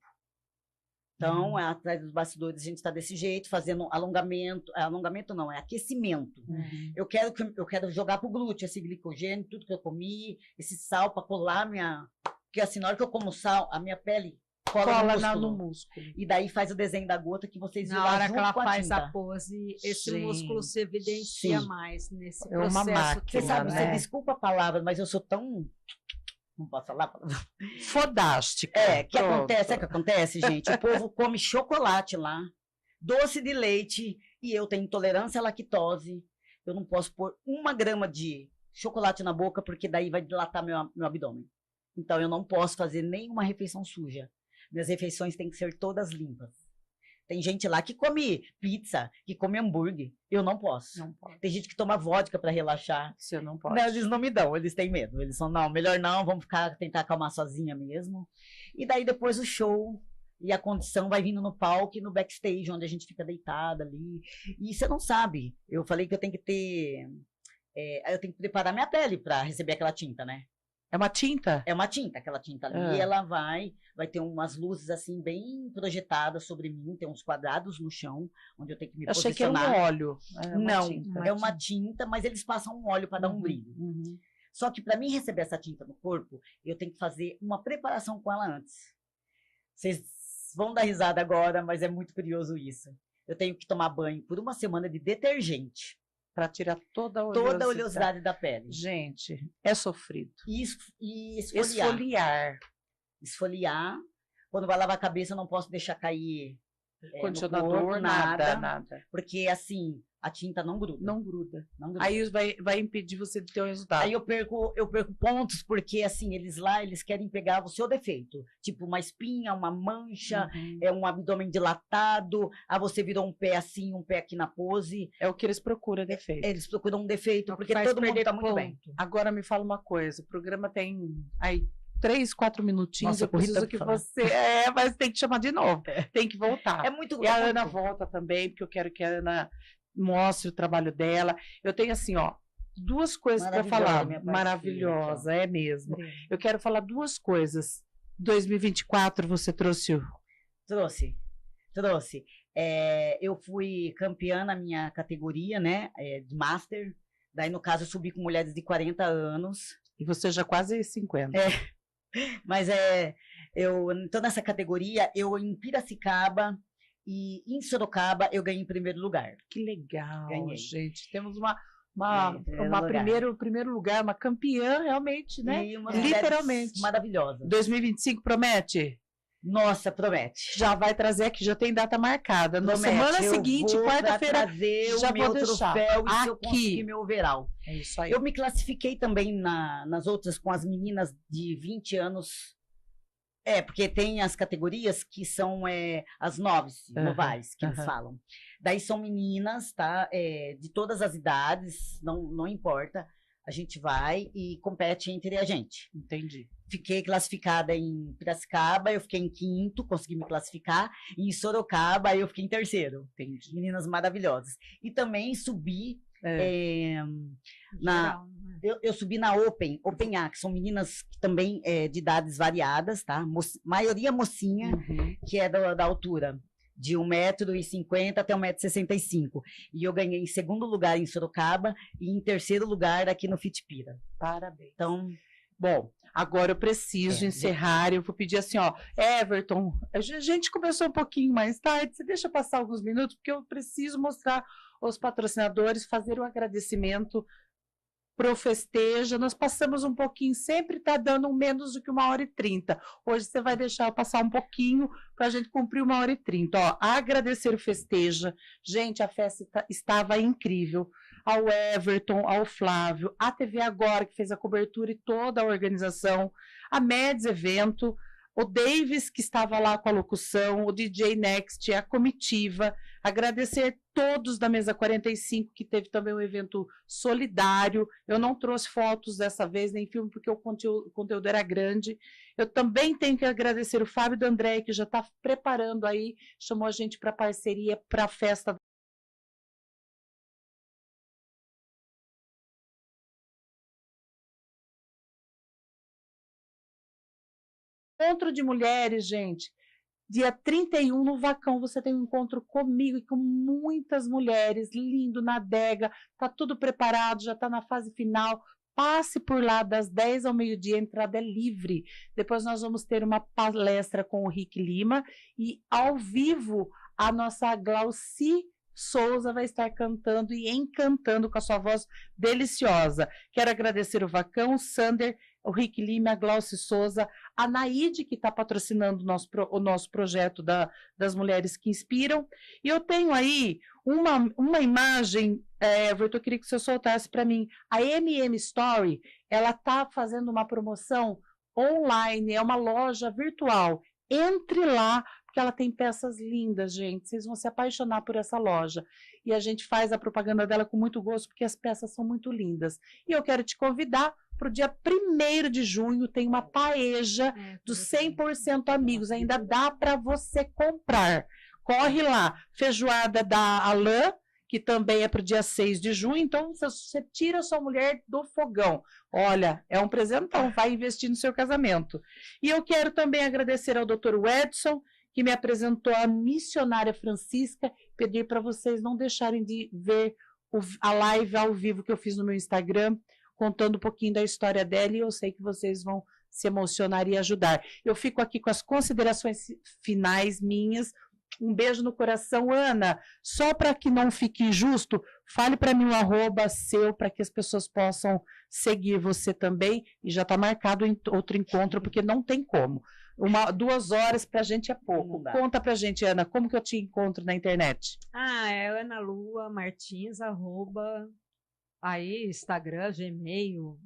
Então, atrás dos bastidores, a gente está desse jeito, fazendo alongamento. Alongamento não, é aquecimento. Eu quero jogar pro glúteo esse glicogênio, tudo que eu comi, esse sal para colar Porque assim, na hora que eu como sal, a minha pele cola no músculo. E daí faz o desenho da gota que vocês viram. Na hora que ela faz a pose, esse músculo se evidencia mais nesse processo. Uma máquina, você sabe, você desculpa a palavra, mas eu sou tão... Não posso falar? Fodástica. Que acontece, sabe o que acontece, gente? O povo come chocolate lá, doce de leite, e eu tenho intolerância à lactose. Eu não posso pôr 1 grama de chocolate na boca, porque daí vai dilatar meu abdômen. Então, eu não posso fazer nenhuma refeição suja. Minhas refeições têm que ser todas limpas. Tem gente lá que come pizza, que come hambúrguer. Eu não posso. Tem gente que toma vodka para relaxar. Você não pode. Não, eles não me dão, eles têm medo. Eles são, não, melhor não, vamos tentar acalmar sozinha mesmo. E daí depois o show e a condição vai vindo no palco e no backstage, onde a gente fica deitada ali. E você não sabe. Eu falei que eu tenho que ter... eu tenho que preparar minha pele para receber aquela tinta, né? É uma tinta? É uma tinta, aquela tinta ali, ela vai ter umas luzes assim bem projetadas sobre mim, tem uns quadrados no chão, onde eu tenho que me posicionar. Achei que era um óleo. Não, é uma tinta, mas eles passam um óleo para dar um brilho. Só que para mim receber essa tinta no corpo, eu tenho que fazer uma preparação com ela antes. Vocês vão dar risada agora, mas é muito curioso isso. Eu tenho que tomar banho por 1 semana de detergente. Para tirar toda a oleosidade da pele. Gente, é sofrido. E esfoliar. Esfoliar. Quando vai lavar a cabeça, eu não posso deixar cair condicionador, corpo, nada. Porque assim, a tinta não gruda. Não gruda. Aí vai impedir você de ter o resultado. Aí eu perco pontos, porque assim, eles querem pegar o seu defeito. Tipo, uma espinha, uma mancha, um abdômen dilatado, você virou um pé assim, um pé aqui na pose. É o que eles procuram, defeito. Eles procuram um defeito, porque todo mundo tá muito bem. Agora me fala uma coisa, o programa tem aí 3, 4 minutinhos. Nossa, eu preciso que você... mas tem que chamar de novo. Tem que voltar. É muito... E a Ana volta também, porque eu quero que a Ana mostre o trabalho dela. Eu tenho assim, 2 coisas para falar. Maravilhosa, é mesmo. Eu quero falar 2 coisas. 2024 você trouxe o... Trouxe. Eu fui campeã na minha categoria, né, de Master. Daí, no caso, eu subi com mulheres de 40 anos. E você já quase 50. Mas eu tô nessa categoria, eu em Piracicaba e em Sorocaba eu ganhei em primeiro lugar. Que legal, Ganhei. gente. Temos primeiro lugar, uma campeã realmente, né? E uma literalmente. Maravilhosa. 2025 promete? Nossa, promete. Já vai trazer aqui, já tem data marcada. Na semana seguinte, quarta-feira, já vou deixar troféu e se eu aqui. conseguir meu overall. É isso aí. Eu me classifiquei também nas outras com as meninas de 20 anos. Porque tem as categorias que são as novais, que eles falam. Daí são meninas, tá? De todas as idades, não importa. A gente vai e compete entre a gente. Entendi. Fiquei classificada em Piracicaba, eu fiquei em 5º, consegui me classificar. E em Sorocaba, eu fiquei em 3º. Entendi. Meninas maravilhosas. E também subi eu subi na Open A, que são meninas também de idades variadas, tá? Maioria mocinha, que é da altura de 1,50 m até 1,65 m. E eu ganhei em 2º lugar em Sorocaba e em 3º lugar aqui no Fitpira. Parabéns. Então, bom, agora eu preciso encerrar. Eu vou pedir assim, ó, Everton, a gente começou um pouquinho mais tarde, você deixa passar alguns minutos, porque eu preciso mostrar aos patrocinadores, fazer um agradecimento pro Festeja. Nós passamos um pouquinho, sempre está dando menos do que 1h30. Hoje você vai deixar eu passar um pouquinho para a gente cumprir 1h30. Ó, agradecer o Festeja. Gente, a festa estava incrível. Ao Everton, ao Flávio, a TV Agora, que fez a cobertura e toda a organização, a Meds Evento, o Davis, que estava lá com a locução, o DJ Next, a comitiva. Agradecer todos da Mesa 45, que teve também um evento solidário. Eu não trouxe fotos dessa vez, nem filme, porque o conteúdo era grande. Eu também tenho que agradecer o Fábio D'André, que já está preparando aí, chamou a gente para parceria, para a festa. Encontro de mulheres, gente. Dia 31 no Vacão, você tem um encontro comigo e com muitas mulheres, lindo, na adega, tá tudo preparado, já tá na fase final. Passe por lá das 10 ao meio-dia, a entrada é livre. Depois nós vamos ter uma palestra com o Rick Lima e ao vivo a nossa Glauci Souza vai estar cantando e encantando com a sua voz deliciosa. Quero agradecer o Vacão, o Sander, o Rick Lima, a Glauci Souza, a Naide, que está patrocinando o nosso projeto das Mulheres que Inspiram. E eu tenho aí uma imagem, Everton, eu queria que você soltasse para mim. A MM Story, ela está fazendo uma promoção online, é uma loja virtual. Entre lá, porque ela tem peças lindas, gente. Vocês vão se apaixonar por essa loja. E a gente faz a propaganda dela com muito gosto, porque as peças são muito lindas. E eu quero te convidar para o dia 1º de junho, tem uma paeja dos 100% amigos. Ainda dá para você comprar. Corre lá. Feijoada da Alain, que também é para o dia 6 de junho. Então, você tira a sua mulher do fogão. Olha, é um presentão, vai investir no seu casamento. E eu quero também agradecer ao Dr. Edson, que me apresentou a missionária Francisca, pedir para vocês não deixarem de ver a live ao vivo que eu fiz no meu Instagram, contando um pouquinho da história dela, e eu sei que vocês vão se emocionar e ajudar. Eu fico aqui com as considerações finais minhas. Um beijo no coração. Ana, só para que não fique injusto, fale para mim o @ seu, para que as pessoas possam seguir você também, e já está marcado outro encontro, porque não tem como. 2 horas para a gente é pouco. Conta para a gente, Ana, como que eu te encontro na internet? É Ana Lua Martins, @ aí Instagram, Gmail,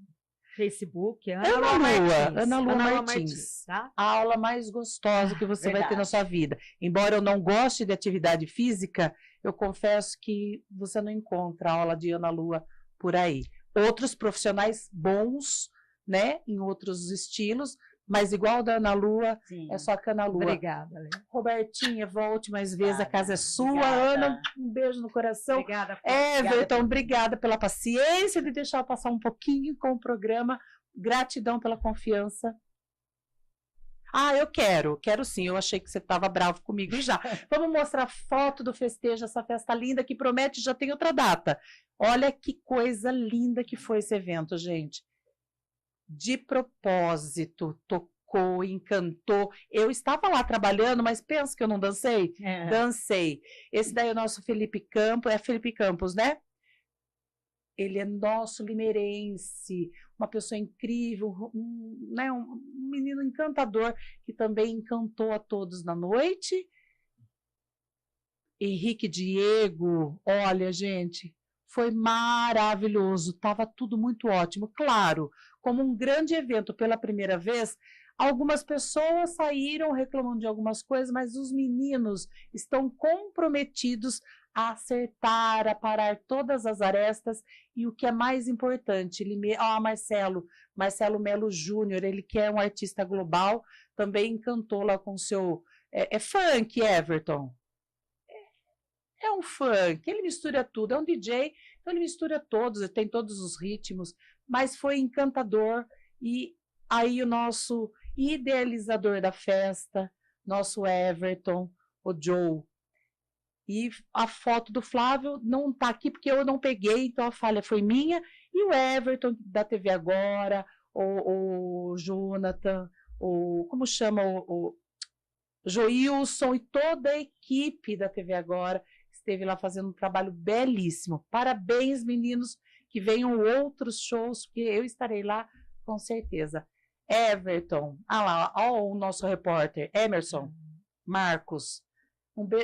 Facebook, Ana Lua Martins, tá? A aula mais gostosa que você vai ter na sua vida. Embora eu não goste de atividade física, eu confesso que você não encontra a aula de Ana Lua por aí. Outros profissionais bons, né, em outros estilos, mas igual da Ana Lua, sim, é só com a Ana Lua. Obrigada, Lê. Robertinha, volte mais vezes, a casa é sua. Obrigada. Ana, um beijo no coração. Obrigada. Everton, obrigada pela paciência de deixar eu passar um pouquinho com o programa. Gratidão pela confiança. Ah, eu quero sim. Eu achei que você estava bravo comigo já. Vamos mostrar foto do festejo, essa festa linda que promete, já tem outra data. Olha que coisa linda que foi esse evento, gente. De propósito, tocou, encantou. Eu estava lá trabalhando, mas pensa que eu não dancei? Dancei. Esse daí é o nosso Felipe Campos, é Felipe Campos, né? Ele é nosso limeirense, uma pessoa incrível, né, um menino encantador, que também encantou a todos na noite. Henrique Diego, olha, gente, foi maravilhoso, estava tudo muito ótimo. Claro, como um grande evento pela primeira vez, algumas pessoas saíram reclamando de algumas coisas, mas os meninos estão comprometidos a acertar, a parar todas as arestas, e o que é mais importante, Marcelo Melo Júnior, ele que é um artista global, também encantou lá com o seu... É funk, Everton? É um funk, ele mistura tudo, é um DJ, então ele mistura todos, ele tem todos os ritmos, mas foi encantador. E aí o nosso idealizador da festa, nosso Everton, o Joe. E a foto do Flávio não está aqui porque eu não peguei, então a falha foi minha. E o Everton da TV Agora, o Jonathan, como chama o Joilson e toda a equipe da TV Agora esteve lá fazendo um trabalho belíssimo. Parabéns, meninos, que venham outros shows, porque eu estarei lá com certeza. Everton, lá, ó, o nosso repórter, Emerson, Marcos.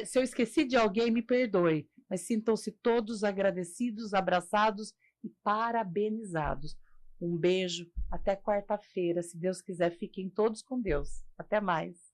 Se eu esqueci de alguém, me perdoe, mas sintam-se todos agradecidos, abraçados e parabenizados. Um beijo, até quarta-feira. Se Deus quiser, fiquem todos com Deus. Até mais.